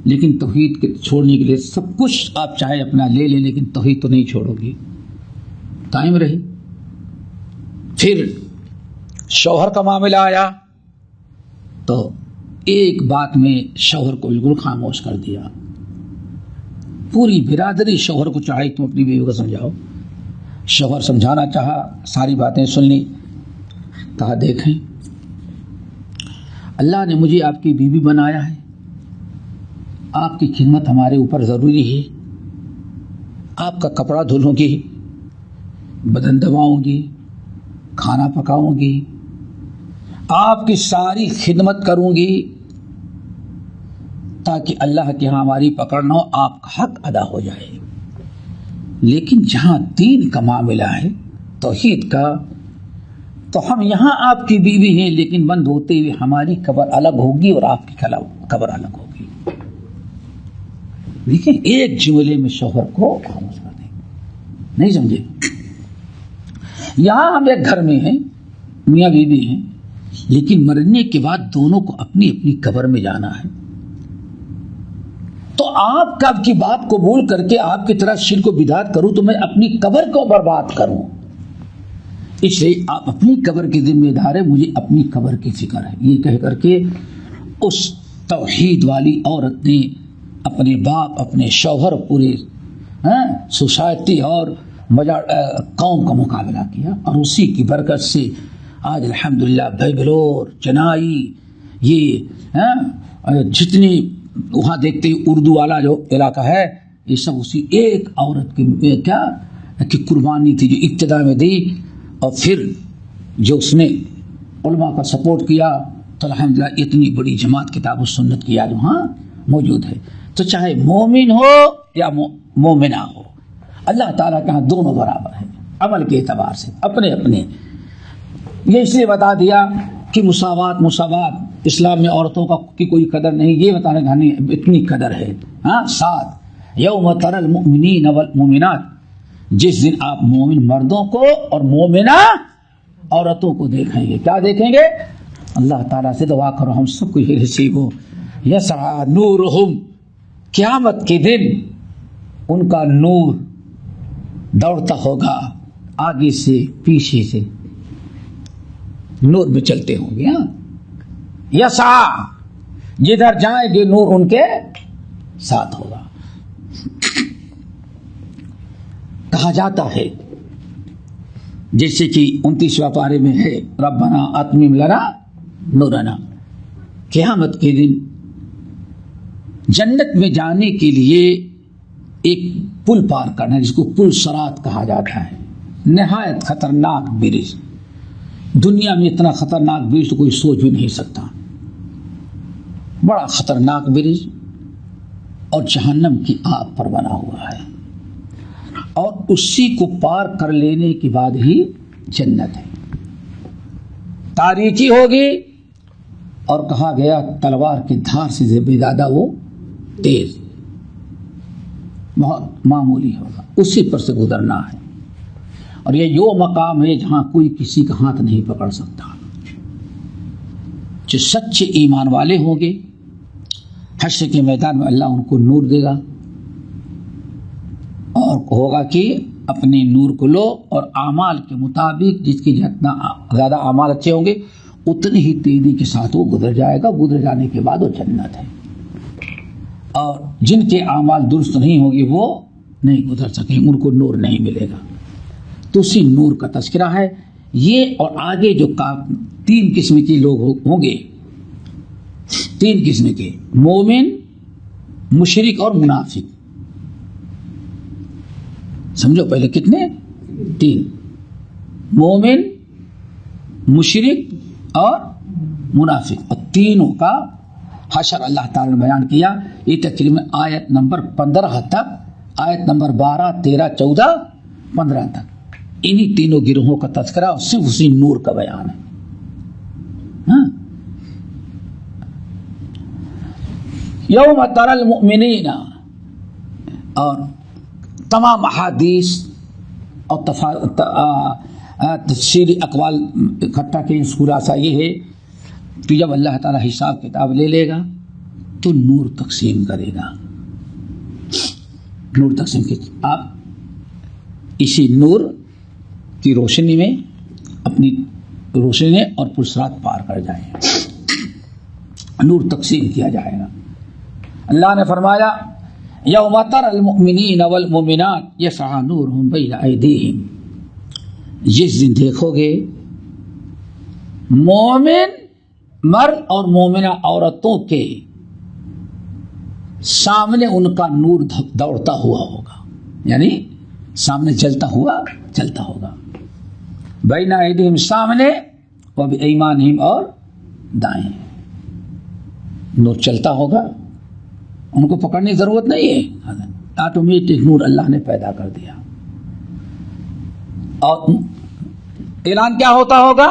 H: لیکن توحید کے چھوڑنے کے لیے سب کچھ آپ چاہے اپنا لے لیں، لیکن توحید تو نہیں چھوڑو گی۔ قائم رہی۔ پھر شوہر کا معاملہ آیا تو ایک بات میں شوہر کو بالکل خاموش کر دیا۔ پوری برادری شوہر کو چاہے تم اپنی بیوی کو سمجھاؤ، شوہر سمجھانا چاہا، ساری باتیں سن لی، کہا دیکھیں اللہ نے مجھے آپ کی بیوی بنایا ہے، آپ کی خدمت ہمارے اوپر ضروری ہے، آپ کا کپڑا دھلوں گی، بدن دباؤں گی، کھانا پکاؤں گی، آپ کی ساری خدمت کروں گی تاکہ اللہ کے ہاں ہماری پکڑ نہ ہو، آپ کا حق ادا ہو جائے۔ لیکن جہاں دین کا معاملہ ہے، توحید کا، تو ہم یہاں آپ کی بیوی ہیں، لیکن بند ہوتے ہوئے ہماری قبر الگ ہوگی اور آپ کی قبر الگ ہوگی۔ دیکھیں ایک جملے میں شوہر کو خاموش کر دیں، نہیں سمجھے؟ یہاں ہم ایک گھر میں ہیں، میاں بیوی ہیں، لیکن مرنے کے بعد دونوں کو اپنی اپنی قبر میں جانا ہے، تو آپ کب کی بات قبول کر کے آپ کی طرح شرک و بدعت کروں تو میں اپنی قبر کو برباد کروں؟ اس لیے آپ اپنی قبر کی ذمہ دار ہے، مجھے اپنی قبر کی فکر ہے۔ یہ کہہ کر کے اس توحید والی عورت نے اپنے باپ، اپنے شوہر، پورے سوسائٹی اور قوم کا مقابلہ کیا، اور اسی کی برکت سے آج الحمدللہ بینگلور، چنائی، یہ جتنی وہاں دیکھتے ہیں اردو والا جو علاقہ ہے، یہ سب اسی ایک عورت کی قربانی تھی جو ابتدا میں دی، اور پھر جو اس نے علماء کا سپورٹ کیا، تو الحمدللہ اتنی بڑی جماعت کتاب و سنت کی آج وہاں موجود ہے۔ تو چاہے مومن ہو یا مومنہ ہو، اللہ تعالیٰ کے ہاں دونوں برابر ہیں عمل کے اعتبار سے، اپنے اپنے۔ یہ اس لیے بتا دیا کہ مساوات اسلام میں عورتوں کی کوئی قدر نہیں، یہ بتانے کا نہیں، اتنی قدر ہے۔ ساتھ یوم تری المؤمنین والمؤمنات جس دن آپ مومن مردوں کو اور مومنہ عورتوں کو دیکھیں گے. کیا دیکھیں گے؟ اللہ تعالیٰ سے دعا کرو ہم سب کو یہ نصیب ہو. یسعی نورہم، قیامت کے دن ان کا نور دوڑتا ہوگا آگے سے پیچھے سے، نور میں چلتے ہوں گے. یسعی، جدھر جائیں گے نور ان کے ساتھ ہوگا. کہا جاتا ہے جیسے کہ 29واں پارے میں ہے ربنا اتمم لنا نورنا. قیامت کے دن جنت میں جانے کے لیے ایک پل پار کرنا جس کو پل صراط کہا جاتا ہے. نہایت خطرناک برج، دنیا میں اتنا خطرناک برج تو کوئی سوچ بھی نہیں سکتا. بڑا خطرناک برج اور جہنم کی آگ پر بنا ہوا ہے، اور اسی کو پار کر لینے کے بعد ہی جنت ہے. تاریکی ہوگی اور کہا گیا تلوار کی دھار سے بھی زیادہ وہ تیز، بہت معمولی ہوگا، اسی پر سے گزرنا ہے. اور یہ وہ مقام ہے جہاں کوئی کسی کا ہاتھ نہیں پکڑ سکتا. جو سچے ایمان والے ہوں گے حشر کے میدان میں اللہ ان کو نور دے گا اور ہوگا کہ اپنے نور کو لو اور اعمال کے مطابق جس کی جتنا زیادہ اعمال اچھے ہوں گے اتنی ہی تیزی کے ساتھ وہ گزر جائے گا. گزر جانے کے بعد وہ جنت ہے. اور جن کے اعمال درست نہیں ہوں گے وہ نہیں گزر سکیں، ان کو نور نہیں ملے گا. تو اسی نور کا تذکرہ ہے یہ. اور آگے جو 3 قسم کے لوگ ہوں گے، 3 قسم کے، مومن، مشرک اور منافق. سمجھو پہلے کتنے؟ 3، مومن، مشرک اور منافق. اور تینوں کا حشر اللہ تعالیٰ نے بیان کیا. یہ تقریباً آیت نمبر 15 تک، آیت نمبر 12، 13، 14، 15 تک انہی تینوں گروہوں کا تذکرہ اور صرف اسی نور کا بیان ہے. یوم تری المؤمنین، اور تمام احادیث اور تفصیلی اقوال اکٹھا کے خلاصہ یہ ہے کہ جب اللہ تعالیٰ حساب کتاب لے لے گا تو نور تقسیم کرے گا. نور تقسیم کی آپ اسی نور کی روشنی میں اپنی روشنی اور پرسرات پار کر جائیں. نور تقسیم کیا جائے گا. اللہ نے فرمایا یوم تری المؤمنین والمؤمنات یسعی نورہم بین ایدیہم، جس دن دیکھو گے مومن مرد اور مومنہ عورتوں کے سامنے ان کا نور دوڑتا ہوا ہوگا، یعنی سامنے جلتا ہوگا. بین ایدیہم سامنے، و بایمانہم اور دائیں. نور چلتا ہوگا، ان کو پکڑنے کی ضرورت نہیں ہے، آٹومیٹک نور اللہ نے پیدا کر دیا. اور اعلان کیا ہوتا ہوگا؟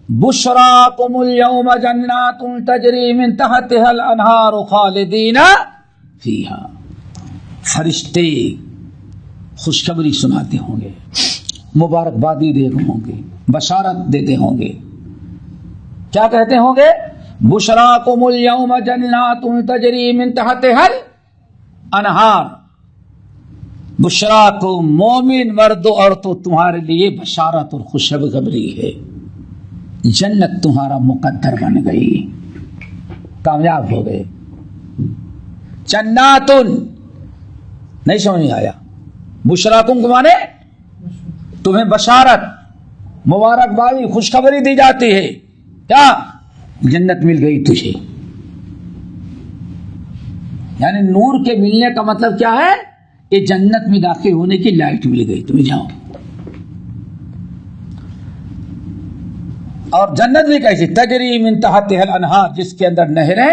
H: بشراکم اليوم جنات تجری من تحتها الانہار خالدین فیہا. فرشتے خوشخبری سناتے ہوں گے، مبارکبادی دیتے ہوں گے، بشارت دیتے ہوں گے. کیا کہتے ہوں گے؟ بشراکم اليوم جنات تجری من تحتها الانہار. بشراکم مومن مرد و عورتوں تمہارے لیے بشارت اور خوشخبری ہے، جنت تمہارا مقدر بن گئی، کامیاب ہو گئے. جنات نہیں سمجھ میں آیا؟ بشراکم کو مانے تمہیں بشارت، مبارکبادی، خوشخبری دی جاتی ہے. کیا؟ جنت مل گئی تجھے. یعنی نور کے ملنے کا مطلب کیا ہے؟ کہ جنت میں داخل ہونے کی لائٹ مل گئی تمہیں، جاؤ. اور جنت بھی کیسی؟ تجری من تحتها الانہار، جس کے اندر نہریں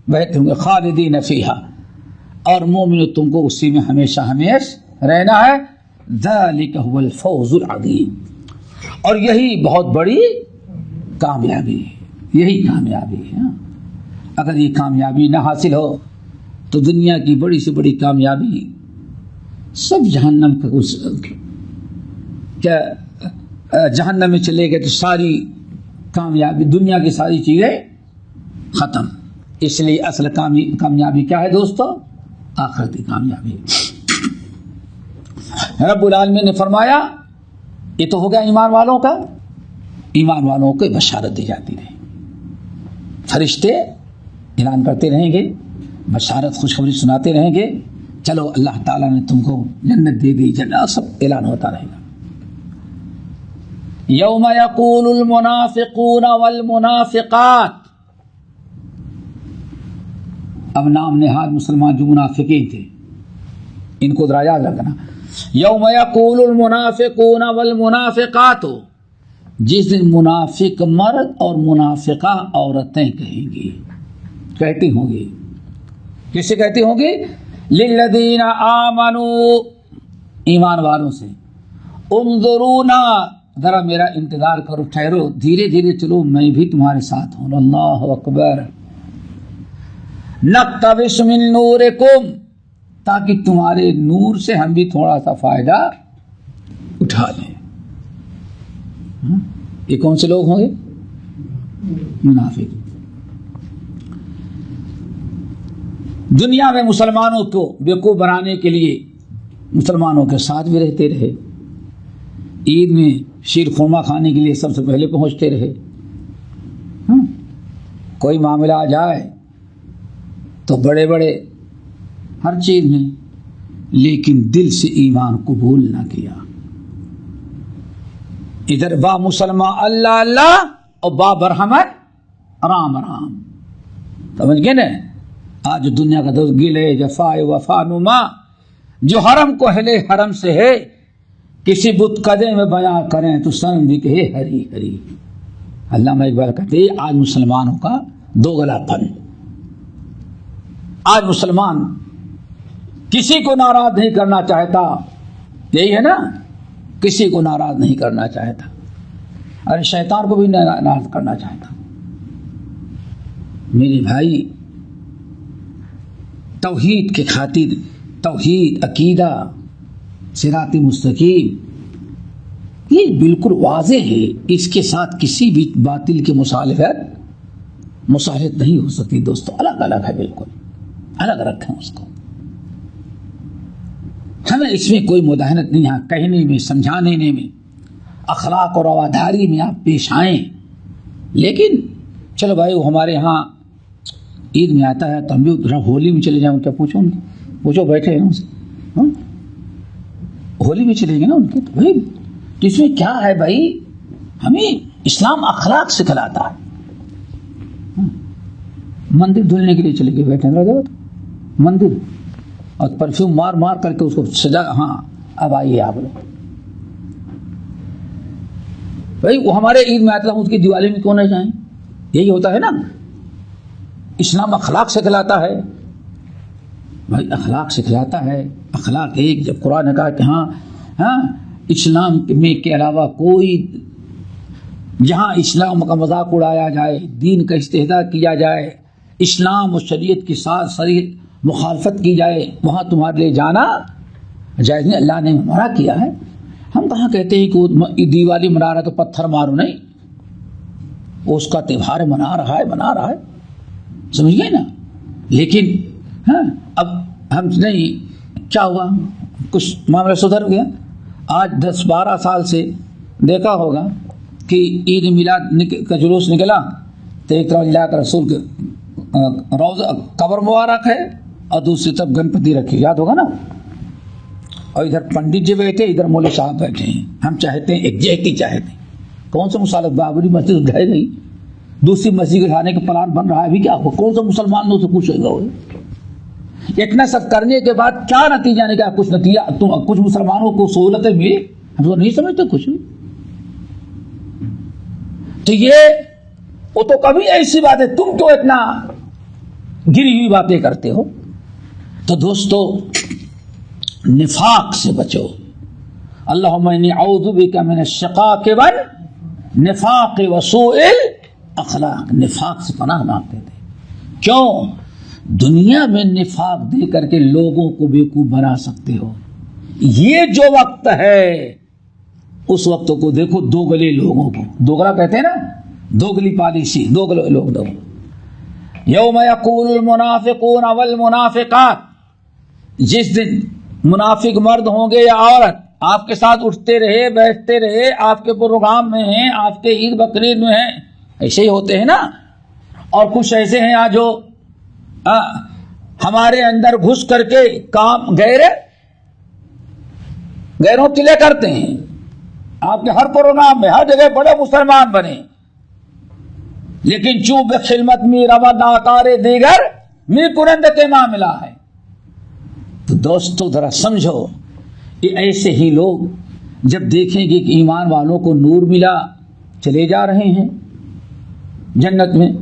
H: بہتے ہوں گے، خالدین فیہا. اور مومنو تم کو اسی میں ہمیشہ رہنا ہے. ذالک هو الفوز العظیم. اور یہی بہت بڑی کامیابی ہے، یہی کامیابی ہے. اگر یہ کامیابی نہ حاصل ہو تو دنیا کی بڑی سے بڑی کامیابی سب جہنم کیا جہنم میں چلے گئے تو ساری کامیابی، دنیا کی ساری چیزیں ختم. اس لیے اصل کامیابی کیا ہے دوستو؟ آخرتی کامیابی. رب العالمین نے فرمایا یہ تو ہو گیا ایمان والوں کا. ایمان والوں کو بشارت دی جاتی رہے، فرشتے اعلان کرتے رہیں گے، بشارت خوشخبری سناتے رہیں گے. چلو اللہ تعالیٰ نے تم کو جنت دے دی، جنت سب اعلان ہوتا رہے گا. یوم یقول المنافقون والمنافقات، اب نام نہاد مسلمان جو منافقین تھے ان کو ذرا یاد رکھنا. یوم یقول المنافقون والمنافقات، جس دن منافق مرد اور منافقہ عورتیں کہیں گی، کہتی ہوں گی. کس سے کہتی ہوں گی؟ للذین آمنوا، ایمان والوں سے. انظرونا، ذرا میرا انتظار کرو، ٹھہرو، دھیرے دھیرے چلو، میں بھی تمہارے ساتھ ہوں. اللہ اکبر. نقتبس من نورکم، تاکہ تمہارے نور سے ہم بھی تھوڑا سا فائدہ اٹھا لیں. یہ کون سے لوگ ہوں گے؟ منافق. دنیا میں مسلمانوں کو بیوقوف بنانے کے لیے مسلمانوں کے ساتھ بھی رہتے رہے، عید میں شیر خورما کھانے کے لیے سب سے پہلے پہنچتے رہے. کوئی معاملہ آ جائے تو بڑے بڑے ہر چیز میں، لیکن دل سے ایمان قبول نہ کیا. ادھر با مسلمان اللہ اللہ اور با برحمت رام رام. سمجھ گئے نا؟ آج دنیا کا دوست گلے جفائے وفا نما، جو حرم کو ہلے حرم سے ہے، کسی بت قدے میں بیاں کریں تو سن بھی کہے ہری ہری. علامہ اقبال کہتے ہیں آج مسلمانوں کا دو گلا پن. آج مسلمان کسی کو ناراض نہیں کرنا چاہتا، یہی ہے نا، کسی کو ناراض نہیں کرنا چاہتا. ارے شیطان کو بھی ناراض کرنا چاہتا. میرے بھائی، توحید کے خاطر، توحید، عقیدہ، صراط مستقیم، یہ بالکل واضح ہے. اس کے ساتھ کسی بھی باطل کی مصالحت نہیں ہو سکتی دوستو. الگ الگ ہے، بالکل الگ رکھیں اس کو. ہمیں اس میں کوئی مداہنت نہیں ہے. کہنے میں، سمجھانے میں، اخلاق اور رواداری میں آپ پیش آئیں. لیکن چلو بھائی، وہ ہمارے ہاں عید میں آتا ہے تو ہم بھی ہولی میں چلے جائیں. کیا پوچھو ان کو، پوچھو، بیٹھے ہیں ان سے. ہولی میں چلیں گے نا ان کے، تو بھائی اس میں کیا ہے بھائی؟ ہمیں اسلام اخلاق سکھلاتا ہے. مندر دھلنے کے لیے چلے گئے، بیٹھے رہو مندر، اور پرفیوم مار مار کر کے اس کو سجا. ہاں اب آئیے آپ لوگ. بھائی وہ ہمارے عید میں آتا ہے، اس کی دیوالی میں کیوں نہ جائیں؟ یہی ہوتا ہے نا. اسلام اخلاق سکھلاتا ہے بھائی، اخلاق سکھلاتا ہے. اخلاق ایک، جب قرآن نے کہا کہ ہاں اسلام میں کے علاوہ کوئی، جہاں اسلام کا مذاق اڑایا جائے، دین کا استہزاء کیا جائے، اسلام اور شریعت کے ساتھ صریح مخالفت کی جائے، وہاں تمہارے لیے جانا جائز نہیں. اللہ نے منع کیا ہے. ہم کہاں کہتے ہیں کہ وہ دیوالی منا رہا ہے تو پتھر مارو، نہیں، وہ اس کا تہوار منا رہا ہے، سمجھ گئے نا. لیکن اب ہم نہیں، کیا ہوا، کچھ معاملہ سدھر گیا. آج 10-12 سال سے دیکھا ہوگا کہ عید میلاد کا جلوس نکلا تو ایک طرف اللہ کے رسول کے روضہ قبر مبارک ہے اور دوسری طرف گنپتی رکھی، یاد ہوگا نا. اور ادھر پنڈت جی بیٹھے، ادھر مولوی صاحب بیٹھے ہیں. ہم چاہتے ہیں ایکجیکٹی چاہتے ہیں. کون سا مسالت؟ بابری مسجد اٹھائی گئی، دوسری مسجد اٹھانے کا پلان بن رہا ہے. ابھی کیا ہو، کون سا مسلمان سے پوچھے گا؟ اتنا سب کرنے کے بعد کیا نتیجہ نکلا؟ کچھ نتیجہ، کچھ مسلمانوں کو سہولتیں ملی، ہم تو نہیں سمجھتے کچھ بھی. تو یہ وہ تو کبھی ایسی بات ہے، تم کیوں اتنا گری ہوئی باتیں کرتے ہو؟ تو دوستو، نفاق سے بچو. اللہم انی اعوذ بک من الشقاق والنفاق وسوء الاخلاق. نفاق سے پناہ مانگتے تھے. کیوں؟ دنیا میں نفاق دے کر کے لوگوں کو بیوقوف بنا سکتے ہو، یہ جو وقت ہے اس وقت کو دیکھو دوگلے لوگوں کو، دوگلا کہتے ہیں نا، دوگلی پالیسی، دوگلے لوگ دو. یوم یقول المنافقون والمنافقات، جس دن منافق مرد ہوں گے یا عورت آپ کے ساتھ اٹھتے رہے بیٹھتے رہے، آپ کے پروگرام میں ہیں، آپ کے عید بقرعید میں ہیں، ایسے ہی ہوتے ہیں نا. اور کچھ ایسے ہیں جو ہمارے اندر گھس کر کے کام غیروں تلے کرتے ہیں. آپ کے ہر پروگرام میں ہر جگہ بڑے مسلمان بنے، لیکن چوب خلمت می رود آکار دیگر می کنند کے معاملہ ہے. تو دوستو ذرا سمجھو، یہ ایسے ہی لوگ جب دیکھیں گے کہ ایمان والوں کو نور ملا چلے جا رہے ہیں جنت میں.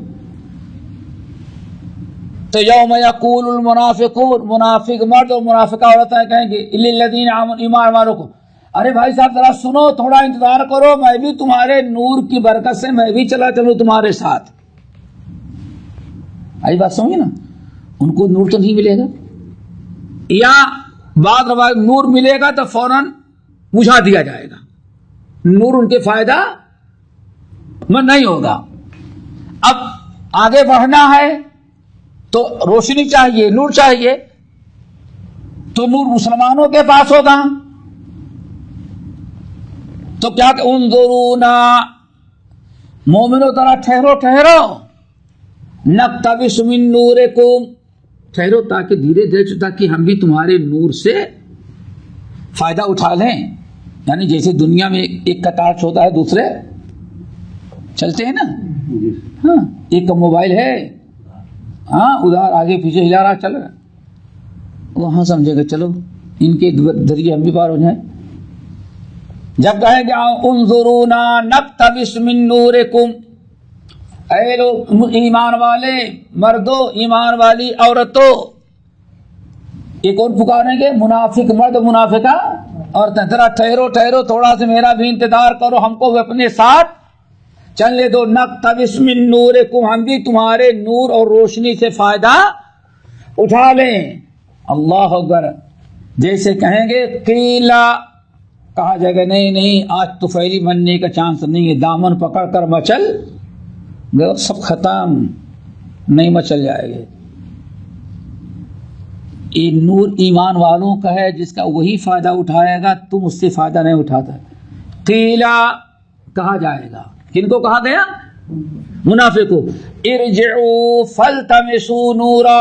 H: تو یوم یقول المنافقون، منافق مرد اور منافقہ عورتیں کہیں گے للذین آمنوا، ایمان والوں کو، ارے بھائی صاحب ذرا سنو، تھوڑا انتظار کرو، میں بھی تمہارے نور کی برکت سے میں بھی چلا چلوں تمہارے ساتھ. آئی بات سمجھے نا؟ ان کو نور تو نہیں ملے گا، یا بعد روایت نور ملے گا تو فوراً بجھا دیا جائے گا، نور ان کے فائدہ میں نہیں ہوگا. اب آگے بڑھنا ہے تو روشنی چاہیے، نور چاہیے، تو نور مسلمانوں کے پاس ہوگا. تو کیا کہ انظرونا، مومنو ذرا ٹھہرو ٹھہرو، نقتبس من نورکم، ٹھہرو تاکہ دھیرے دھیرے تاکہ ہم بھی تمہارے نور سے فائدہ اٹھا لیں. یعنی جیسے دنیا میں ایک کا ٹارچ ہوتا ہے دوسرے چلتے ہیں نا، ہاں ایک کا موبائل ہے، ہاں ادھر آگے پیچھے ہلا رہا چل رہا، وہاں سمجھے گا چلو ان کے ذریعے ہم بھی پار ہو جائیں. جب کہیں گے انظرونا نقتبس من نورکم، اے لوگ ایمان والے مردوں، ایمان والی عورتوں، یہ کون پکاریں گے؟ منافق مرد منافقہ عورتیں، ذرا ٹھہرو ٹھہرو، تھوڑا سا میرا بھی انتظار کرو، ہم کو اپنے ساتھ چلنے دو. نقتبس من نورکم، ہم بھی تمہارے نور اور روشنی سے فائدہ اٹھا لیں. اللہ اکبر. جیسے کہیں گے قیلا، کہا جائے گا نہیں نہیں آج تو فیلی بننے کا چانس نہیں ہے، دامن پکڑ کر مچل سب ختم، نہیں مچل جائے گے. یہ نور ایمان والوں کا ہے جس کا وہی فائدہ اٹھائے گا، تم اس سے فائدہ نہیں اٹھاتا. قیلا کہا جائے گا، کن کو کہا گیا؟ منافقوں. ارجعوا فالتمسوا نورا،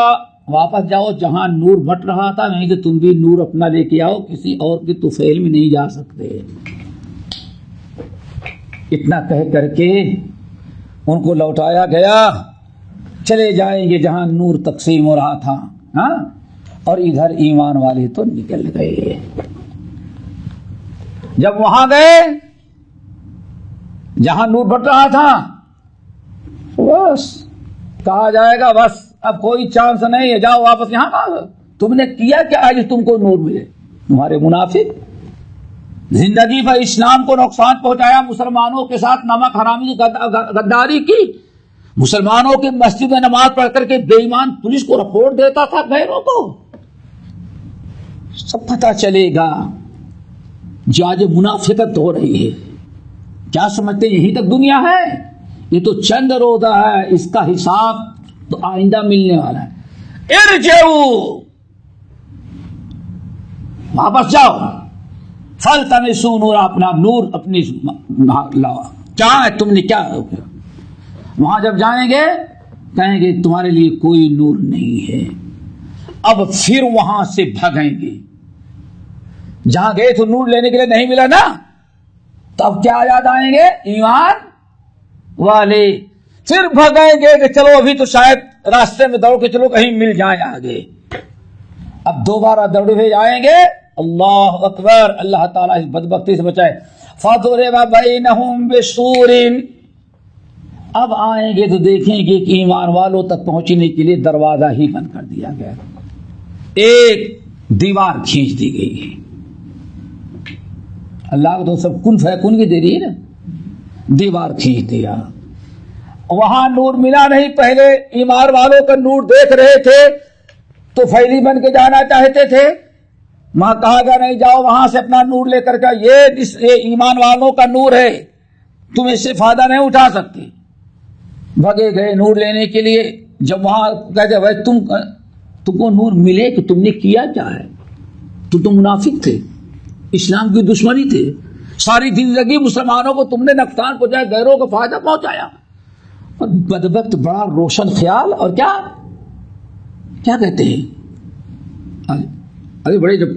H: واپس جاؤ جہاں نور بٹ رہا تھا نہیں تو تم بھی نور اپنا لے کے آؤ، کسی اور کی طفیل میں نہیں جا سکتے. اتنا کہہ کر کے ان کو لوٹایا گیا، چلے جائیں گے جہاں نور تقسیم ہو رہا تھا، ہاں، اور ادھر ایمان والے تو نکل گئے. جب وہاں گئے جہاں نور بٹ رہا تھا، بس کہا جائے گا بس اب کوئی چانس نہیں ہے، جاؤ واپس. یہاں تم نے کیا کہ آج تم کو نور ملے؟ تمہارے منافق زندگی پر اسلام کو نقصان پہنچایا، مسلمانوں کے ساتھ نمک حرامی غداری کی، مسلمانوں کی مسجد میں نماز پڑھ کر کے بے ایمان پولیس کو رپورٹ دیتا تھا غیروں کو. سب پتہ چلے گا جو آج منافقت ہو رہی ہے. کیا سمجھتے ہیں یہی تک دنیا ہے؟ یہ تو چند روزہ ہے، اس کا حساب تو آئندہ ملنے والا ہے. ارجعوا، واپس جاؤ، فالتمسوا نور، اپنا نور اپنی لاؤ. کیا ہے تم نے کیا؟ وہاں جب جائیں گے کہیں گے تمہارے لیے کوئی نور نہیں ہے. اب پھر وہاں سے بھگیں گے، جہاں گئے تو نور لینے کے لیے نہیں ملا نا، تو اب کیا یاد آئیں گے؟ ایمان والے. پھر بھگیں گے کہ چلو ابھی تو شاید راستے میں دوڑ کے چلو کہیں مل جائیں آگے. اب دوبارہ دوڑ ہوئے جائیں گے. اللہ اکبر، اللہ تعالیٰ اس بدبختی سے بچائے. فَضُرِبَ بَيْنَهُمْ بِسُورٍ، اب آئیں گے تو دیکھیں گے کہ ایمان والوں تک پہنچنے کے لیے دروازہ ہی بند کر دیا گیا، ایک دیوار کھینچ دی گئی ہے. اللہ کو تو سب کن فیکن کی دے رہی ہے نا، دیوار کھینچ دیا. وہاں نور ملا نہیں. پہلے ایمان والوں کا نور دیکھ رہے تھے تو فیلی بن کے جانا چاہتے تھے، وہاں کہا گیا نہیں جاؤ وہاں سے اپنا نور لے کر کے، یہ ایمان والوں کا نور ہے، تم اس سے فائدہ نہیں اٹھا سکتے. بھگے گئے نور لینے کے لیے. جب وہاں کہتے بھائی تم کو نور ملے کہ تم نے کیا کیا ہے؟ تو منافق تھے، اسلام کی دشمنی تھے، ساری زندگی مسلمانوں کو تم نے نقصان پہنچایا، غیروں کو فائدہ پہنچایا. اور بدبخت بڑا روشن خیال. اور کیا کہتے ہیں ابھی بڑے جب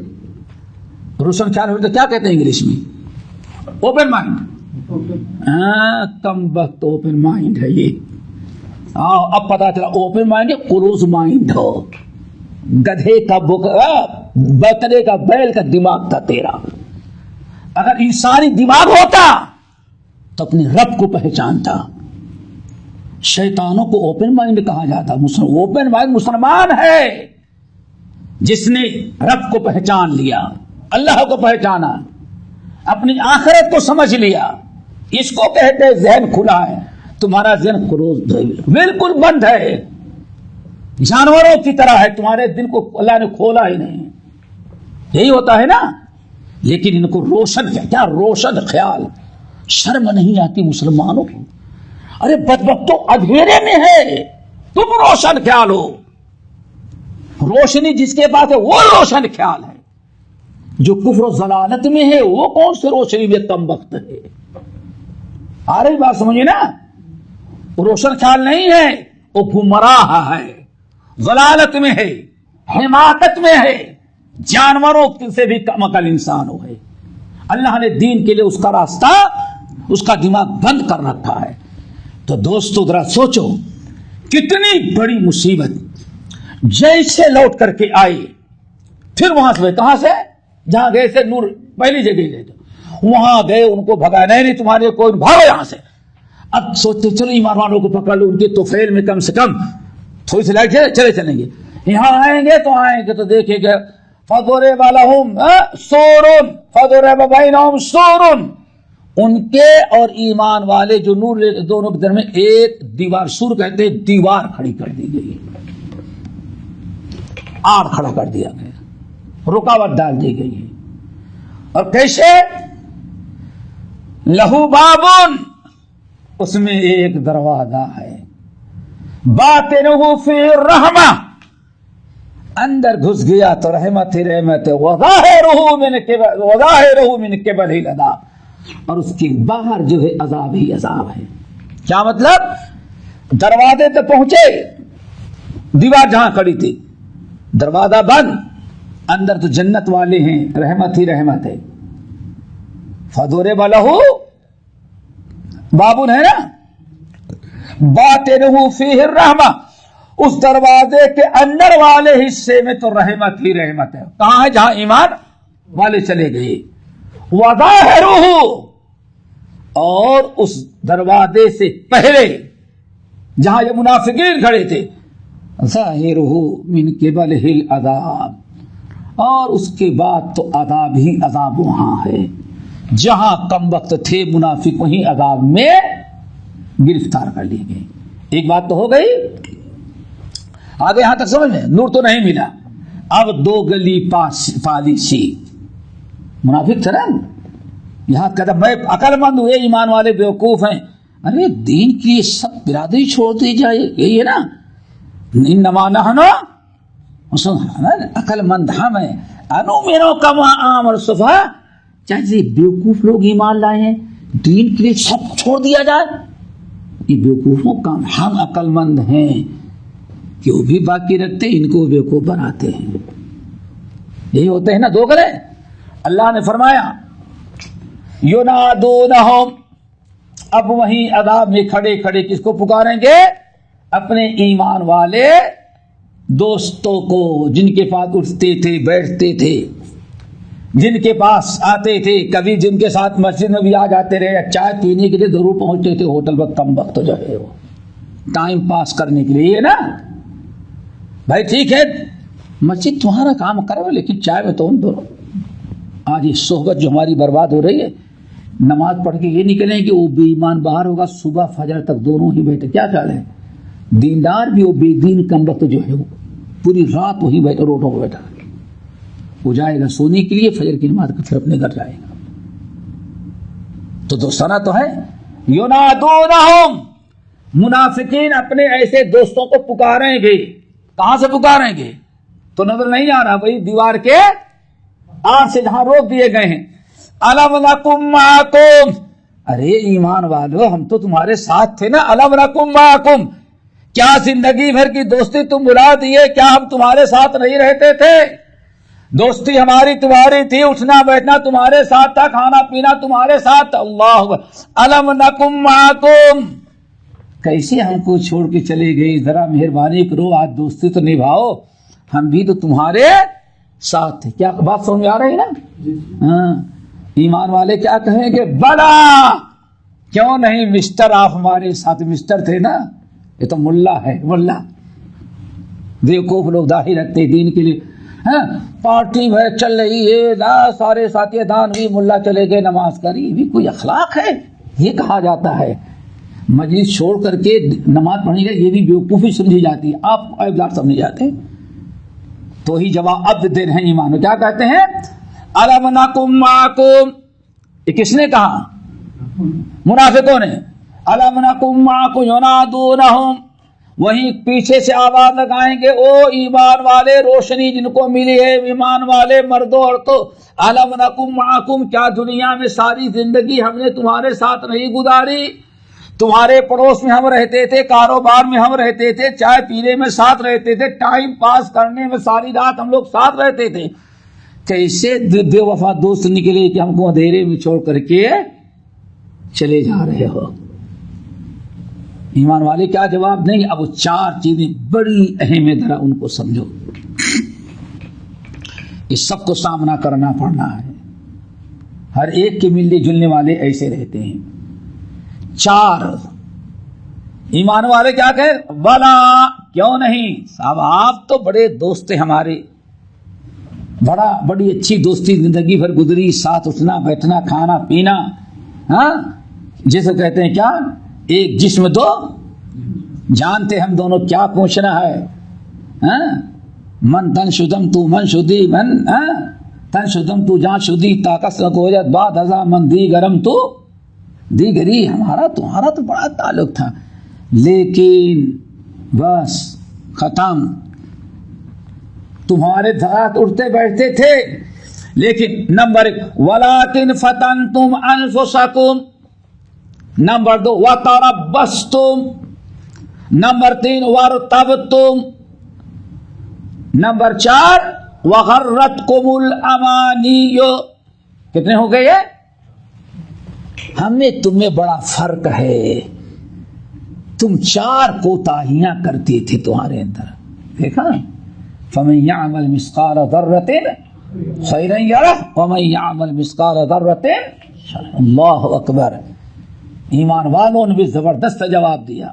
H: روشن خیال ہوتے کیا کہتے ہیں انگلش میں؟ Open mind. کم وقت اوپن مائنڈ ہے یہ. اب پتا چلا اوپن مائنڈ کلوز مائنڈ ہو. گدھے کا بکرے کا بیل کا دماغ تھا تیرا. اگر انسانی دماغ ہوتا تو اپنے رب کو پہچانتا. شیطانوں کو اوپن مائنڈ کہا جاتا. اوپن مائنڈ مسلمان ہے جس نے رب کو پہچان لیا، اللہ کو پہچانا، اپنی آخرت کو سمجھ لیا. اس کو کہتے ہیں ذہن کھلا ہے. تمہارا ذہن کلوز بالکل بند ہے، جانوروں کی طرح ہے. تمہارے دل کو اللہ نے کھولا ہی نہیں. یہی ہوتا ہے نا. لیکن ان کو روشن کیا روشن خیال. شرم نہیں آتی مسلمانوں کو. ارے بدبختو اندھیرے میں ہے، تم روشن خیال ہو. روشنی جس کے پاس ہے وہ روشن خیال ہے. جو کفر و ضلالت میں ہے وہ کون سے روشنی میں کم وقت ہے؟ آ رہی بات سمجھے نا. روشن خیال نہیں ہے، وہ گمراہ ہے، ضلالت میں ہے، حماقت میں ہے، جانوروں سے بھی کم عقل انسان ہے. اللہ نے دین کے لیے اس کا راستہ، اس کا دماغ بند کر رکھا ہے. تو دوستو ذرا سوچو کتنی بڑی مصیبت. جیسے لوٹ کر کے آئے پھر وہاں سے کہاں سے جہاں گئے سے نور پہلی جگہ گئے تھے وہاں گئے، ان کو بھگا نہیں تمہارے کوئی بھاگو یہاں سے. اب سوچتے چلو ایمان والوں کو پکڑ لو، ان کے توفیل میں کم سے کم تھوڑی سی لائٹ چلے چلیں گے. یہاں آئیں گے تو دیکھیں گے فَضُرِبَ لَهُمْ سُورٌ فَضُرِبَ بَيْنَهُمْ سُورٌ. ان کے اور ایمان والے جو نور دونوں کے درمیان ایک دیوار، سور کہتے ہیں دیوار کھڑی کر دی گئی، آڑ کھڑا کر دیا گیا، رکاوٹ ڈال دی گئی. اور کیسے؟ لہو بابن، اس میں ایک دروازہ ہے، باطنہ فی الرحمہ، اندر گھس گیا تو رحمت ہی رحمت ہے، وظاہرہ من قبلہ العذاب، اور اس کے باہر جو ہے عذاب ہی عذاب ہے. کیا مطلب؟ دروازے تک پہنچے، دیوار جہاں کھڑی تھی دروازہ بند، اندر تو جنت والے ہیں، رحمت ہی رحمت ہے. فَضُرِبَ لَهُ بابن ہے نا، باطنہ فیہ الرحمہ، اس دروازے کے اندر والے حصے میں تو رحمت ہی رحمت ہے. کہاں ہے؟ جہاں ایمان والے چلے گئے. وظاہرہ، اور اس دروازے سے پہلے جہاں یہ منافقین کھڑے تھے، ظاہرہ من قبلہ العذاب، اور اس کے بعد تو عذاب ہی عذاب وہاں ہے. جہاں کم وقت تھے منافق وہیں عذاب میں گرفتار کر لیے گئے. ایک بات تو ہو گئی. آگے یہاں تک سمجھ میں نور تو نہیں ملا. اب دو گلی پالیسی منافق تھے نا. یہاں کہتا میں عقل مند ہوئے، ایمان والے بیوقوف ہیں. ارے دین کی یہ سب برادری چھوڑ دی جائے، یہی ہے نا. انما نحن عقل مند ہم ہیں، انؤمن کما آمن السفہاء. چاہے بیوقوف لوگ ایمان لائے ہیں، دین کے لیے سب چھوڑ دیا جائے. یہ بیوقوفوں کا ہم عقل مند ہیں کہ وہ بھی باقی رکھتے، ان کو بیوقوف بناتے ہیں. یہی ہوتے ہیں نا دو گلے. اللہ نے فرمایا ینادونہم، اب وہیں عذاب میں کھڑے کھڑے کس کو پکاریں گے؟ اپنے ایمان والے دوستوں کو، جن کے پاس اٹھتے تھے بیٹھتے تھے، جن کے پاس آتے تھے، کبھی جن کے ساتھ مسجد میں بھی آ جاتے رہے، چائے پینے کے لیے ضرور پہنچتے تھے ہوٹل پر کم وقت جو ہے وہ ٹائم پاس کرنے کے لیے نا. بھائی ٹھیک ہے مسجد تمہارا کام کرو لیکن چائے میں تو ہم دونوں. آج یہ صحبت جو ہماری برباد ہو رہی ہے، نماز پڑھ کے یہ نکلیں کہ وہ بے ایمان باہر ہوگا، صبح فجر تک دونوں ہی بیٹھے. کیا خیال ہے؟ دیندار بھی وہ بے دین کم وقت جو ہے وہ پوری رات وہی بیٹھا، روٹوں کو بیٹھا. کو جائے گا سونے کے لیے، فجر کی نماز پھر اپنے گھر جائے گا. تو دوستانہ تو ہے. ینادونہم، منافقین اپنے ایسے دوستوں کو پکاریں گے. کہاں سے پکاریں گے؟ تو نظر نہیں آ رہا بھائی، دیوار کے آنکھ سے جہاں روک دیے گئے ہیں. الم نکم معکم، ارے ایمان والو ہم تو تمہارے ساتھ تھے نا. الم نکم معکم، کیا زندگی بھر کی دوستی تم بھلا دیے؟ کیا ہم تمہارے ساتھ نہیں رہتے تھے؟ دوستی ہماری تمہاری تھی، اٹھنا بیٹھنا تمہارے ساتھ تھا، کھانا پینا تمہارے ساتھ. اللہ الم نکم معکم، کیسے ہم کو چھوڑ کے چلے گئی؟ ذرا مہربانی کرو، آج دوستی تو نبھاؤ، ہم بھی تو تمہارے ساتھ تھے. کیا بات سمجھ میں آ رہی ہے نا؟ ہاں. ایمان والے کیا کہیں گے؟ بلا، کیوں نہیں مسٹر، آپ ہمارے ساتھ مسٹر تھے نا. یہ تو ملا ہے، ملا. بیوقوف لوگ داڑھی رکھتے دین کے لیے. ہاں پارٹی ہے چل رہی ہے، سارے ساتھی دان بھی، ملا چلے گئے نماز کری. یہ بھی کوئی اخلاق ہے؟ یہ کہا جاتا ہے مجلس چھوڑ کر کے نماز پڑھنے کا، یہ بھی بیوقوفی سمجھی جاتی ہے. آپ عیبدار سمجھے جاتے ہیں. تو ہی جواب اب دے رہے ہیں ایمان. کیا کہتے ہیں؟ الم نکم معکم، یہ کس نے کہا؟ منافقوں نے. الم نکم معکم ینادونہم، وہیں پیچھے سے آواز لگائیں گے، او ایمان والے، روشنی جن کو ملی ہے، ایمان والے مردوں عورتوں. الم نکم معکم، کیا دنیا میں ساری زندگی ہم نے تمہارے ساتھ نہیں گزاری؟ تمہارے پڑوس میں ہم رہتے تھے، کاروبار میں ہم رہتے تھے، چائے پینے میں ساتھ رہتے تھے، ٹائم پاس کرنے میں ساری رات ہم لوگ ساتھ رہتے تھے. کیسے بے وفا دوست نکلے کہ ہم کو اندھیرے میں چھوڑ کر کے چلے جا رہے ہو؟ ایمان والے کیا جواب دیں گے؟ اب وہ چار چیزیں بڑی اہم ہے، ذرا ان کو سمجھو. اس سب کو سامنا کرنا پڑنا ہے. ہر ایک کے ملنے جلنے والے ایسے رہتے ہیں. چار ایمان والے کیا کہے؟ بلا، کیوں نہیں صاحب، آپ تو بڑے دوست ہیں ہمارے، بڑی اچھی دوستی زندگی بھر گزری، ساتھ اٹھنا بیٹھنا کھانا پینا. ہاں جسے کہتے ہیں کیا، ایک جسم دو جانتے ہم دونوں کیا پوچھنا ہے. ہاں من تن شدم تو من شدی، من تن شدم تو جان شدی، طاقت گوجت بعد ہزا من دی گرم تو دیگری. ہمارا تمہارا تو بڑا تعلق تھا، لیکن بس ختم. تمہارے ساتھ اٹھتے بیٹھتے تھے، لیکن نمبر 1 وَلَٰكِنْ فَتَنْتُمْ أَنفُسَكُمْ، نمبر 2 وَتَرَبَّصْتُمْ، نمبر 3 وَارْتَبْتُمْ، نمبر 4 وَغَرَّتْكُمُ الْأَمَانِيُّ. کتنے ہو گئے؟ ہمیں تمہیں بڑا فرق ہے. تم 4 کوتاہیاں کرتے تھے تمہارے اندر. دیکھا، فَمَن يَعْمَلْ مِثْقَالَ ذَرَّةٍ خَيْرًا يَرَهُ وَمَن يَعْمَلْ مِثْقَالَ ذَرَّةٍ شَرًّا. اللہ اکبر. ایمان والوں نے بھی زبردست جواب دیا.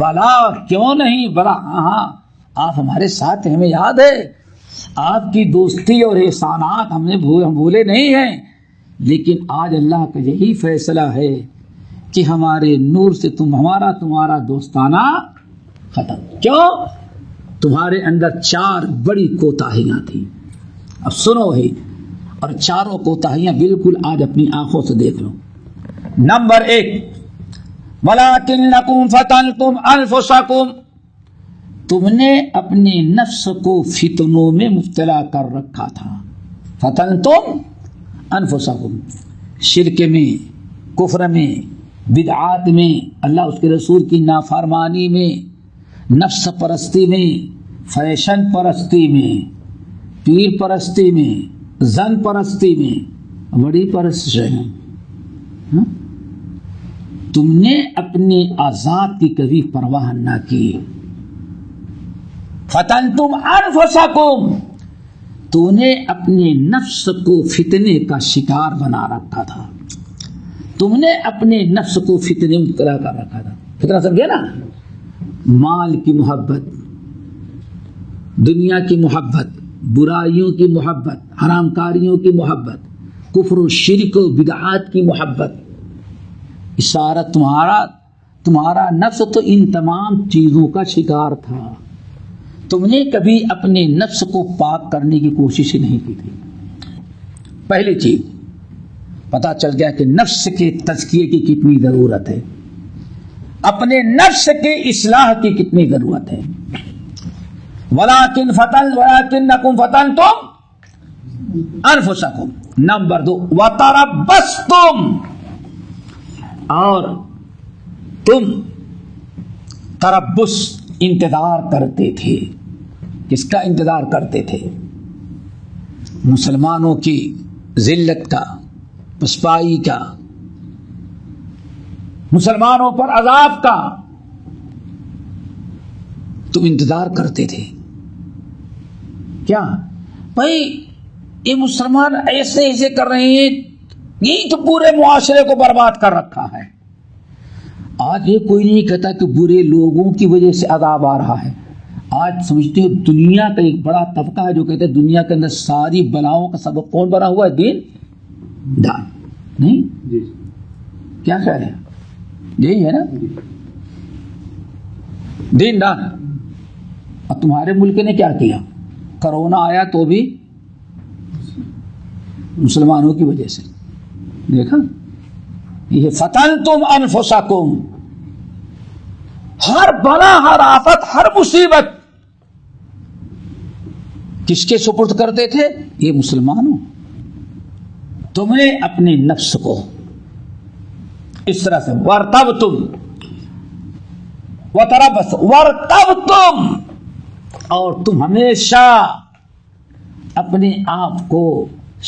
H: بلا، کیوں نہیں؟ بلا، ہاں آپ ہمارے ساتھ ہیں، ہمیں یاد ہے آپ کی دوستی اور احسانات ہم بھولے نہیں ہیں. لیکن آج اللہ کا یہی فیصلہ ہے کہ ہمارے نور سے تمہارا دوستانہ ختم. کیوں؟ تمہارے اندر 4 بڑی کوتاہیاں تھیں. اب سنو ہی، اور چاروں کوتاہیاں بالکل آج اپنی آنکھوں سے دیکھ لو. نمبر 1 وَلَٰكِنَّكُمْ فَتَنْتُمْ أَنفُسَكُمْ، تم نے اپنے نفس کو فتنوں میں مبتلا کر رکھا تھا. فتنتم انفسکم، شرک میں، کفر میں، بدعات میں، اللہ اس کے رسول کی نافرمانی میں، نفس پرستی میں، فیشن پرستی میں، پیر پرستی میں، زن پرستی میں، بڑی پرستش ہے. تم نے اپنے آزاد کی کبھی پرواہ نہ کی. فتنتم انفسکم، تو نے اپنے نفس کو فتنے کا شکار بنا رکھا تھا. تم نے اپنے نفس کو فتنے میں مبتلا کر رکھا تھا. فتنہ سمجھے نا؟ مال کی محبت، دنیا کی محبت، برائیوں کی محبت، حرام کاریوں کی محبت، کفر و شرک و بدعات کی محبت. اشارہ تمہارا نفس تو ان تمام چیزوں کا شکار تھا. تم نے کبھی اپنے نفس کو پاک کرنے کی کوشش ہی نہیں کی تھی. پہلی چیز پتا چل گیا کہ نفس کے تزکیے کی کتنی ضرورت ہے, اپنے نفس کے اصلاح کی کتنی ضرورت ہے. وَلَٰكِنَّكُمْ فَتَنْتُمْ أَنفُسَكُمْ. نمبر 2 وَتَرَبَّصْتُمْ, اور تم تربص انتظار کرتے تھے. کس کا انتظار کرتے تھے؟ مسلمانوں کی ذلت کا, پسپائی کا, مسلمانوں پر عذاب کا تم انتظار کرتے تھے. کیا بھائی یہ مسلمان ایسے کر رہے ہیں, یہ تو پورے معاشرے کو برباد کر رکھا ہے. آج یہ کوئی نہیں کہتا کہ برے لوگوں کی وجہ سے عذاب آ رہا ہے. آج سمجھتے ہو دنیا کا ایک بڑا طبقہ ہے جو کہتے ہیں دنیا کے اندر ساری بلاؤں کا سبب کون بنا ہوا ہے؟ دین دان. نہیں جی کیا خیال ہے؟ یہی ہے نا, دین دان. اور تمہارے ملک نے کیا کیا؟ کرونا آیا تو بھی مسلمانوں کی وجہ سے. دیکھا یہ فتنتم انفسکم, ہر بلا, ہر آفت, ہر مصیبت کس کے سپرد کرتے تھے؟ یہ مسلمانوں. تم نے اپنے نفس کو اس طرح سے ورتبتم وتربص ورتبتم, اور تم ہمیشہ اپنے آپ کو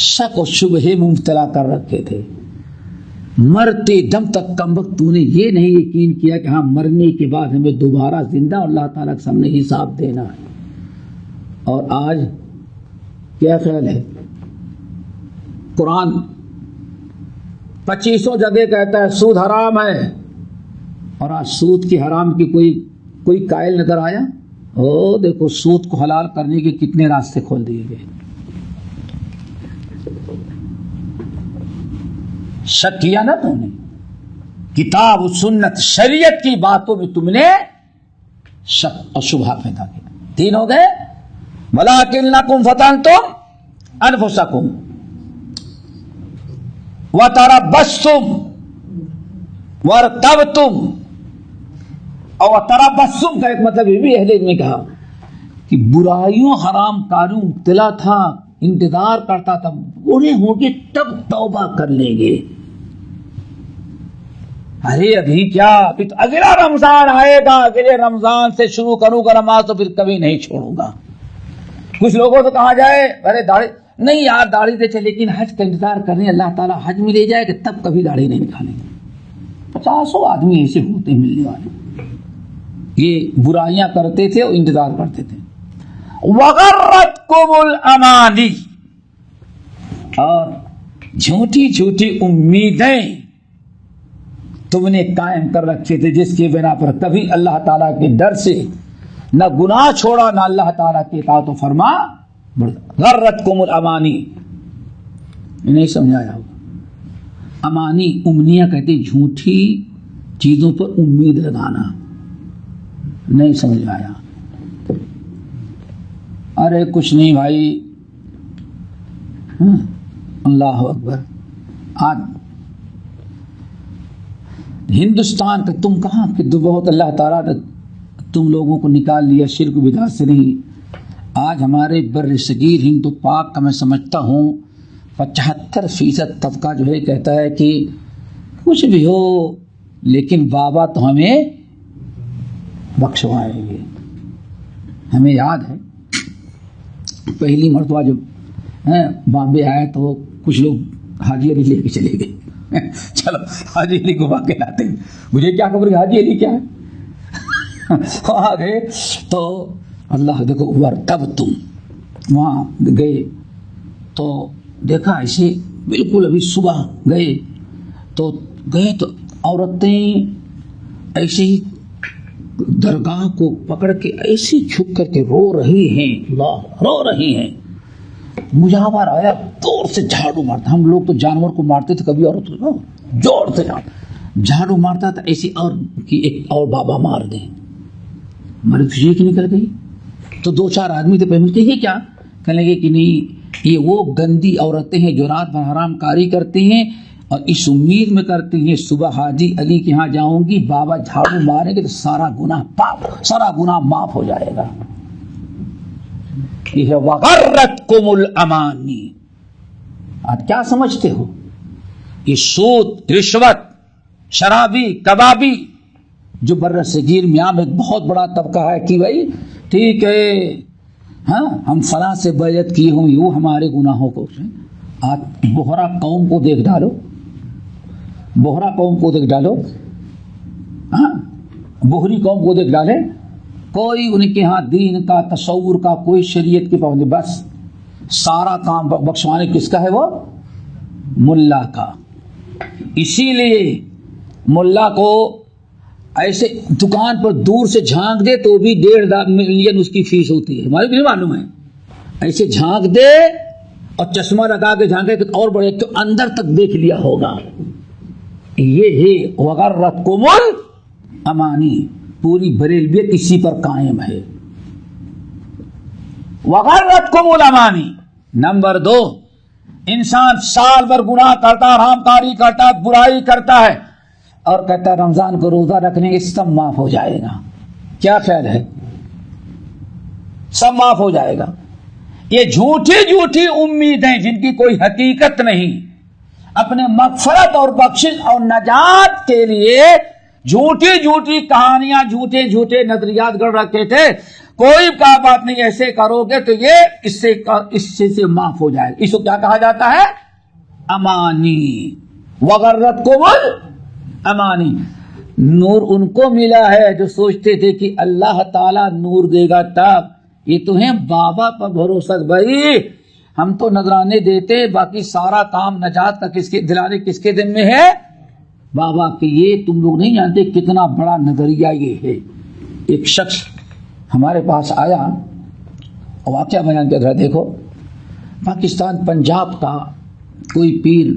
H: شک و شبہے میں مبتلا کر رکھے تھے. مرتے دم تک کم وقت تو نے یہ نہیں یقین کیا کہ ہاں مرنے کے بعد ہمیں دوبارہ زندہ اللہ تعالیٰ کے سامنے حساب دینا ہے. اور آج کیا خیال ہے؟ قرآن 2500 جگہ کہتا ہے سود حرام ہے, اور آج سود کے حرام کی کوئی قائل نظر آیا؟ او دیکھو سود کو حلال کرنے کے کتنے راستے کھول دیے گئے. شک کیا نا تم نے, کتاب و سنت شریعت کی باتوں میں تم نے شک اور شبہ پیدا کیا. 3 ہو گئے. وَلَٰكِنَّكُمْ فَتَنْتُمْ أَنفُسَكُمْ وَتَرَبَّصْتُمْ وَارْتَبْتُمْ. اور تربصتم کا ایک مطلب یہ بھی اہل علم نے کہا کہ برائیوں حرام کاریوں مبتلا تھا, انتظار کرتا تھا برے ہوں گے تب توبہ کر لیں گے. ارے ابھی کیا, ابھی تو اگلا رمضان آئے گا, اگلے رمضان سے شروع کروں گا نماز تو پھر کبھی نہیں چھوڑوں گا. کچھ لوگوں تو کہا جائے ارے داڑھی نہیں یار, داڑھی دے چلے لیکن حج کا انتظار کریں, اللہ تعالیٰ حج میں لے جائے کہ تب کبھی داڑھی نہیں نکالیں گے. 50 آدمی ایسے ہوتے ملنے والے, یہ برائیاں کرتے تھے اور انتظار کرتے تھے. وغرتکم الامانی, اور جھوٹی جھوٹی امیدیں تم نے قائم کر رکھے تھے, جس کی بنا پر کبھی اللہ تعالیٰ کے ڈر سے نہ گناہ چھوڑا نہ اللہ تعالیٰ کی اطاعت و فرما. غرتکم الامانی نہیں سمجھایا ہوگا. امانی امنیہ کہتے جھوٹی چیزوں پر امید لگانا. نہیں سمجھ آیا؟ ارے کچھ نہیں بھائی, اللہ اکبر. آج ہندوستان کا تم کہاں کہ بہت اللہ تعالیٰ نے تم لوگوں کو نکال لیا شرک و بدعت سے. نہیں, آج ہمارے بر صغیر ہند و پاک کا میں سمجھتا ہوں 75% طبقہ جو ہے کہتا ہے کہ کچھ بھی ہو لیکن بابا تو ہمیں بخشوائیں گے. ہمیں یاد ہے پہلی مرتبہ جب بامبے آیا تو کچھ لوگ حاجی علی لے کے چلے گئے. چلو حاجی علی کو واقع لاتے ہیں, مجھے کیا خبر کہ حاجی علی کیا ہے. آ گئے تو اللہ دیکھو ورتب تم وہاں گئے تو دیکھا ایسے بالکل ابھی صبح گئے تو عورتیں ایسے ہی درگاہ کو پکڑ کے ایسے جھک کر کے رو رہی ہیں, اللہ رو رہی ہیں. مجاور آیا زور سے جھاڑو مارتا. ہم لوگ تو جانور کو مارتے تھے, کبھی عورت کو زور سے جھاڑو مارتا تھا ایسی, اور کہ ایک اور بابا مار دیں. ہماری خوشی کی نکل گئی. تو 2-4 آدمی تو پہلے کہ یہ کیا، کہنے لگے کہ نہیں یہ وہ گندی عورتیں ہیں جو رات بھر حرام کاری کرتی ہیں اور اس امید میں کرتی ہیں صبح حاجی علی کے ہاں جاؤں گی، بابا جھاڑو ماریں گے تو سارا گناہ معاف ہو جائے گا. یہ ہے وغرتکم الامانی. آپ کیا سمجھتے ہو؟ یہ سود، رشوت، شرابی، کبابی جو بر صغیر میں عام ایک بہت بڑا طبقہ ہے کہ بھائی ٹھیک ہے ہاں ہم فلاں سے بیعت کیے ہوں، یوں ہمارے گناہوں کو. آپ بوہرا قوم کو دیکھ ڈالو، بوہرا قوم کو دیکھ ڈالو، ہاں بوہری قوم کو دیکھ ڈالے، کوئی ان کے ہاں دین کا، تصور کا، کوئی شریعت کی پابندی، بس سارا کام بخشوانے کس کا ہے؟ وہ ملا کا. اسی لیے ملا کو ایسے دکان پر دور سے جھانک دے تو بھی 1.5 ملین اس کی فیس ہوتی ہے، ہمارے کو نہیں معلوم ہے. ایسے جھانک دے اور چشمہ لگا کے جھانکے اور بڑے تو اندر تک دیکھ لیا ہوگا. یہ ہے وغرتکم الامانی. پوری بریلویت اسی پر قائم ہے. وغرتکم الامانی. نمبر 2، انسان سال بھر گناہ کرتا، حرام کاری کرتا، برائی کرتا ہے اور کہتا ہے رمضان کو روزہ رکھنے کے سب معاف ہو جائے گا. کیا خیال ہے؟ سب معاف ہو جائے گا. یہ جھوٹی امیدیں جن کی کوئی حقیقت نہیں، اپنے مغفرت اور بخشش اور نجات کے لیے جھوٹی کہانیاں، جھوٹے نظریات گڑھ رکھے تھے. کوئی کا بات نہیں، ایسے کرو گے تو یہ اس سے معاف ہو جائے گا. اس کو کیا کہا جاتا ہے؟ امانی. وغرتکم الامانی. نور ان کو ملا ہے جو سوچتے تھے کہ اللہ تعالیٰ نور دے گا تب. یہ تو ہے بابا پر بھروسہ. بھائی ہم تو نذرانے دیتے، باقی سارا کام نجات کا دلانے کس کے ذمہ میں ہے؟ بابا کہ یہ تم لوگ نہیں جانتے کتنا بڑا نظریہ یہ ہے. ایک شخص ہمارے پاس آیا، واقعہ بیان کیا تھا. دیکھو پاکستان پنجاب کا کوئی پیر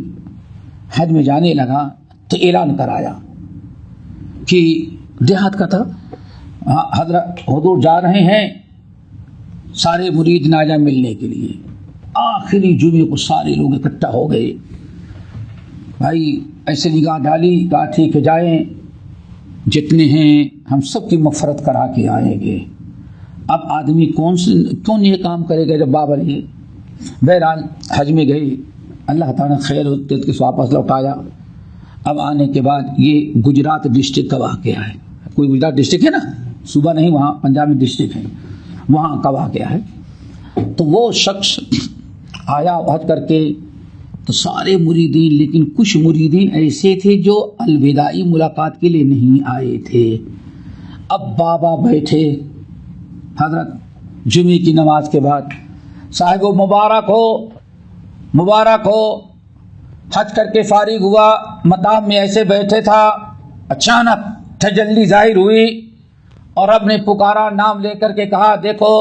H: حج میں جانے لگا تو اعلان کرایا کہ دیہات کا تھا، حضرت حضور جا رہے ہیں سارے مرید ناجا ملنے کے لیے. آخری جمعے کو سارے لوگ اکٹھا ہو گئے. بھائی ایسے نگاہ ڈالی، کہا ٹھیک ہے جائیں، جتنے ہیں ہم سب کی مغفرت کرا کے آئیں گے. اب آدمی کون یہ کام کرے گا جب بابا نہیں. بہرحال حج میں گئی، اللہ تعالیٰ نے خیر ہوتے کے واپس لوٹایا. اب آنے کے بعد یہ گجرات ڈسٹرکٹ کا واقعہ ہے. کوئی گجرات ڈسٹرکٹ ہے نا، صوبہ نہیں، وہاں پنجاب میں ڈسٹرکٹ ہے، وہاں کا واقعہ ہے. تو وہ شخص آیا حج کر کے تو سارے مریدین، لیکن کچھ مریدین ایسے تھے جو الوداعی ملاقات کے لیے نہیں آئے تھے. اب بابا بیٹھے حضرت جمعے کی نماز کے بعد، صاحب مبارک ہو. حج کر کے فارغ ہوا، مقام میں ایسے بیٹھے تھا، اچانک تجلی ظاہر ہوئی اور رب نے پکارا، نام لے کر کے کہا دیکھو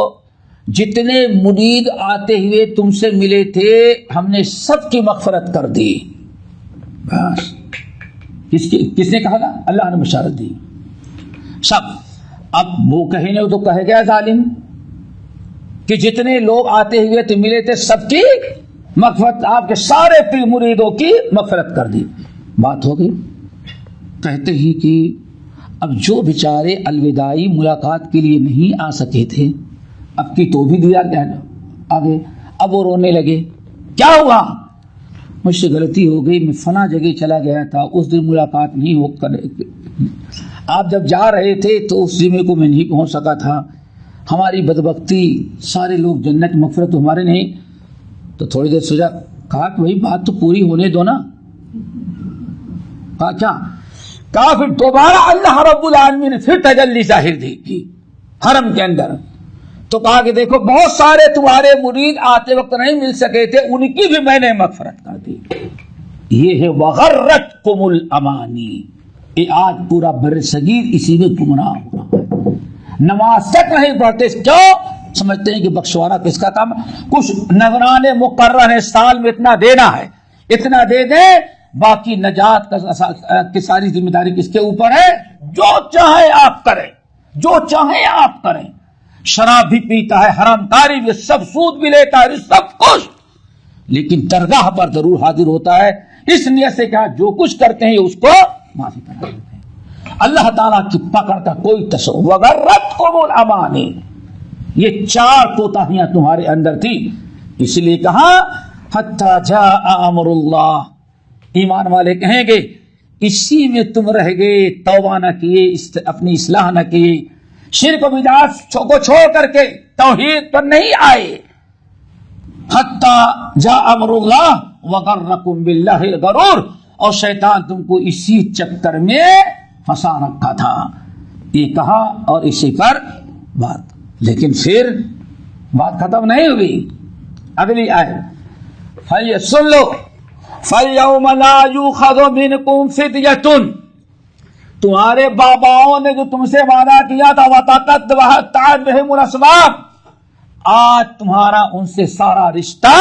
H: جتنے مرید آتے ہوئے تم سے ملے تھے ہم نے سب کی مغفرت کر دی. بس کس نے کہا؟ اللہ نے بشارت دی سب. اب وہ کہیں تو کہے گیا ظالم کہ جتنے لوگ آتے ہوئے تو ملے تھے سب کی مغفرت، آپ کے سارے مریدوں کی مغفرت کر دی. بات ہو گئی. کہتے ہیں کہ اب جو بیچارے الوداعی ملاقات کے لیے نہیں آ سکے تھے، اب کی تو بھی دیا آگے. اب وہ رونے لگے، کیا ہوا؟ مجھ سے غلطی ہو گئی، میں فلاں جگہ چلا گیا تھا، اس دن ملاقات نہیں ہو کر، آپ جب جا رہے تھے تو اس جمعے کو میں نہیں پہنچ سکا تھا. ہماری بدبختی، سارے لوگ جنت مغفرت تو ہمارے نہیں. تو تھوڑی دیر سوچا، کہا کہ وہی بات تو پوری ہونے دو نا. کہا کیا؟ کہا پھر دوبارہ اللہ رب العالمین نے پھر تجلی ظاہر دی حرم کے اندر. تو کہا کہ دیکھو بہت سارے تمہارے مرید آتے وقت نہیں مل سکے تھے، ان کی بھی میں نے مغفرت کر دی. یہ ہے وغرتکم الامانی. یہ آج پورا بر صغیر اسی میں گمراہ ہو رہا ہے. نماز تک نہیں پڑھتے، کیوں؟ سمجھتے ہیں کہ بخشوانا کس کا کام. کچھ نذرانے مقرر ہے، سال میں اتنا دینا ہے، اتنا دے دیں، باقی نجات کی ساری ذمہ داری کس کے اوپر ہے؟ جو چاہے آپ کریں، جو چاہے آپ کریں. شراب بھی پیتا ہے، حرام کاری بھی، سب سود بھی لیتا ہے، سب کچھ، لیکن درگاہ پر ضرور حاضر ہوتا ہے اس نیت سے کہ جو کچھ کرتے ہیں اس کو معافی کرا دیتے ہیں۔ اللہ تعالیٰ کی پکڑ کا کوئی تصور، وغرتکم الامانی، یہ 4 کوتاہیاں تمہارے اندر تھی، اس لیے کہا حتی جاء امر اللہ، ایمان والے کہیں گے اسی میں تم رہ گئے، توبہ نہ کیے، اپنی اصلاح نہ کیے، شرک و بدعات کو چھوڑ کر کے توحید پر نہیں آئے۔ حتی جاء امر اللہ وغرکم باللہ الغرور، اور شیطان تم کو اسی چکر میں پھنسا رکھا تھا، یہ کہا اور اسی پر بات، لیکن پھر بات ختم نہیں ہوئی۔ اگلی آیت سن لو، فَالْيَوْمَ لَا يُؤْخَذُ مِنْكُمْ فِدْيَةٌ، تمہارے باباؤں نے جو تم سے وعدہ کیا تھا وَتَقَطَّعَتْ بِهِمُ الْأَسْبَابُ، آج تمہارا ان سے سارا رشتہ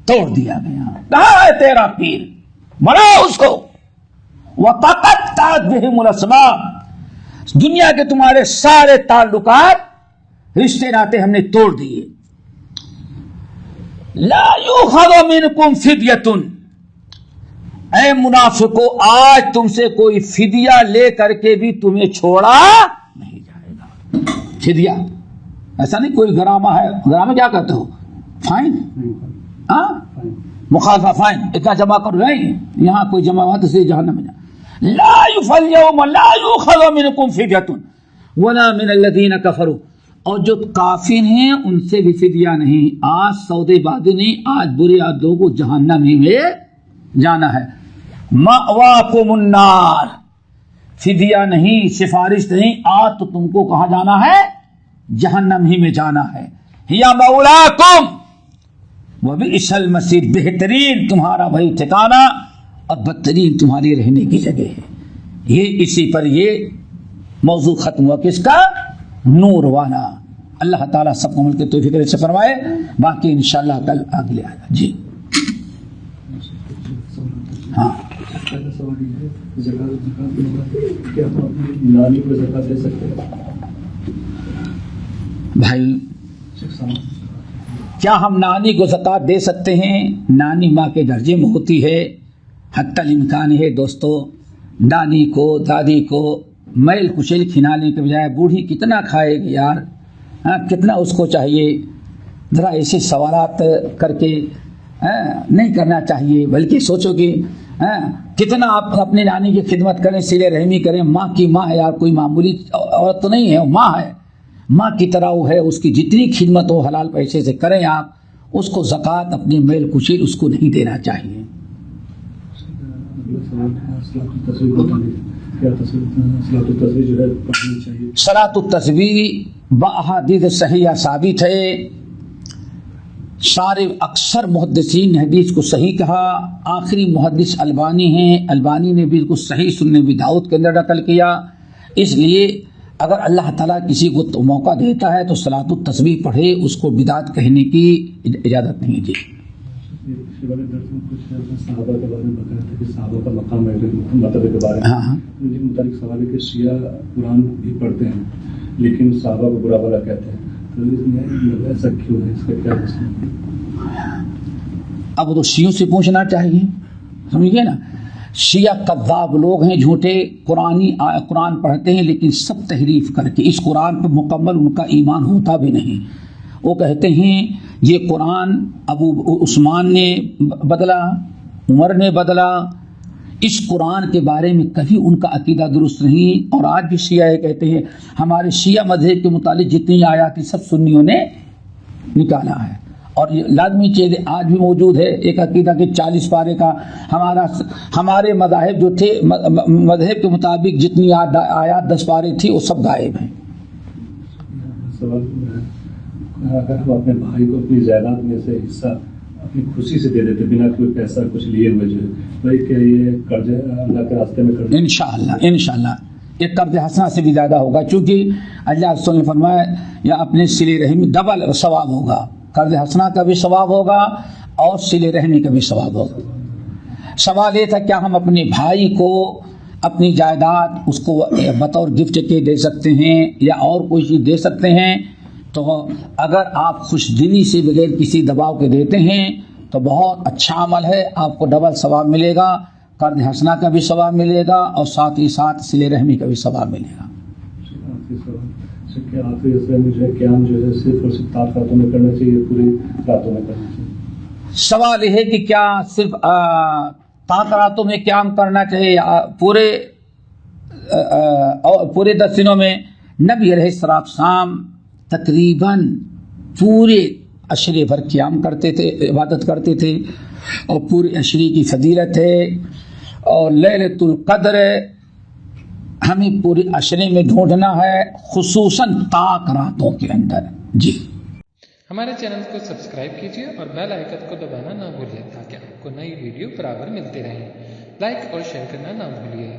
H: توڑ دیا گیا۔ کہاں ہے تیرا پیر؟ بڑھا اس کو۔ وَتَقَطَّعَتْ بِهِمُ الْأَسْبَابُ، دنیا کے تمہارے سارے تعلقات، رشتے ناطے ہم نے توڑ دیے۔ لا یؤخذ منکم فدیۃ، اے منافقو آج تم سے کوئی فدیہ لے کر کے بھی تمہیں چھوڑا نہیں جائے گا۔ فدیہ ایسا نہیں کوئی غرامہ ہے، غرامہ کیا کہتے ہو؟ فائن، مخالفہ فائن، اتنا جمع کرو، نہیں یہاں کوئی جمع ہوا تو جہنم میں جا۔ لا یفلیوم لا یؤخذ منکم فدیۃ ولا من الذین کفروا، اور جو کافر ہیں ان سے بھی فدیہ نہیں، آج سودے بازی نہیں، آج برے آدمیوں کو جہنم ہی میں جانا ہے۔ مأواکم النار، فدیہ نہیں، سفارش نہیں، آج تو تم کو کہاں جانا ہے؟ جہنم ہی میں جانا ہے۔ یا مولاکم وبئس المصیر، بہترین تمہارا وہی ٹھکانہ اور بدترین تمہاری رہنے کی جگہ ہے۔ یہ اسی پر یہ موضوع ختم ہوا، کس کا؟ نور والا۔ اللہ تعالیٰ سب کو عمل کے توفیق سے فرمائے، باقی انشاءاللہ کل اگلے آئے گا۔ جی ہاں، بھائی کیا ہم نانی کو زکوٰۃ دے سکتے ہیں؟ نانی ماں کے درجے میں ہوتی ہے، حتی الامکان ہے دوستو، نانی کو دادی کو میل کچیل کھلانے کے بجائے بوڑھی کتنا کھائے گی یار، کتنا اس کو چاہیے، ذرا ایسے سوالات کر کے نہیں کرنا چاہیے، بلکہ سوچو کہ کتنا آپ اپنی نانی کی خدمت کریں، صلہ رحمی کریں۔ ماں کی ماں ہے یار، کوئی معمولی عورت تو نہیں ہے، ماں ہے، ماں کی طرح وہ ہے، اس کی جتنی خدمت ہو حلال پیسے سے کریں آپ، اس کو زکوٰۃ اپنی میل کچیل اس کو نہیں دینا چاہیے۔ صلاۃ التسبیح باحادیث صحیحہ ثابت ہے، سارے اکثر محدثین نے حدیث کو صحیح کہا، آخری محدث البانی ہیں، البانی نے بھی اس کو صحیح سنن ابی داؤد کے اندر نقل کیا۔ اس لیے اگر اللہ تعالیٰ کسی کو موقع دیتا ہے تو صلاۃ التسبیح پڑھے، اس کو بدعت کہنے کی اجازت نہیں دی۔
I: صحابہ کے بارے میں بتایا تھا کہ صحابہ کا مقام مرتبے کے بارے میں متعلق سوال ہے کہ شیعہ قرآن بھی پڑھتے ہیں لیکن صحابہ کو برا بھلا کہتے ہیں، تو اس میں ایسا کیوں ہے، اس کا کیا مسئلہ؟
H: اب تو شیعوں سے پوچھنا چاہیے، سمجھیے نا، شیعہ کذاب لوگ ہیں، جھوٹے قرآن پڑھتے ہیں لیکن سب تحریف کر کے، اس قرآن پر مکمل ان کا ایمان ہوتا بھی نہیں۔ وہ کہتے ہیں یہ قرآن ابو عثمان نے بدلا، عمر نے بدلا، اس قرآن کے بارے میں کبھی ان کا عقیدہ درست نہیں۔ اور آج بھی شیعہ یہ کہتے ہیں ہمارے شیعہ مذہب کے متعلق جتنی آیات تھی سب سنیوں نے نکالا ہے، اور یہ لازمی چیز آج بھی موجود ہے، ایک عقیدہ کے 40 پارے کا ہمارے مذاہب جو تھے، مذہب کے مطابق جتنی آیات 10 پارے تھی وہ سب غائب ہیں۔
I: اگر ہم اپنے بھائی کو اپنی جائیداد میں سے حصہ اپنی خوشی سے دے دیتے بنا کوئی پیسہ کچھ لیے ہوئے، جو بھائی کہ یہ قرض اللہ کے راستے میں قرض، انشاءاللہ یہ قرض حسنہ سے بھی زیادہ ہوگا، چونکہ اللہ رسول نے فرمایا یا اپنے صلہ رحمی ڈبل ثواب ہوگا، قرض حسنہ کا بھی ثواب ہوگا اور صلہ رحمی کا بھی ثواب ہوگا۔ سوال یہ تھا کیا ہم اپنے بھائی کو
H: اپنی جائیداد اس کو بطور گفٹ کے دے سکتے ہیں یا اور کوئی چیز دے سکتے ہیں، تو اگر آپ خوش دلی سے بغیر کسی دباؤ کے دیتے ہیں تو بہت اچھا عمل ہے، آپ کو ڈبل ثواب ملے گا، قرض حسنہ کا بھی ثواب ملے گا اور ساتھ ہی ساتھ صلہ رحمی کا بھی ثواب ملے گا۔
I: قیام جو ہے صرف اور صرف 7 راتوں میں کرنا چاہیے، پوری راتوں میں کرنا چاہیے؟
H: سوال یہ ہے کہ کیا صرف 7 راتوں میں قیام کرنا چاہیے یا پورے 10 دنوں میں؟ نبی علیہ السلام تقریباً پورے عشرے بھر قیام کرتے تھے، عبادت کرتے تھے، اور پورے عشرے کی فضیلت ہے، اور لیلۃ القدر ہمیں پورے عشرے میں ڈھونڈنا ہے، خصوصاً طاق راتوں کے اندر۔ جی
J: ہمارے چینل کو سبسکرائب کیجیے اور بیل آئیکن کو دبانا نہ بھولیں تاکہ آپ کو نئی ویڈیو برابر ملتے رہیں۔ لائک اور شیئر کرنا نہ بھولیے۔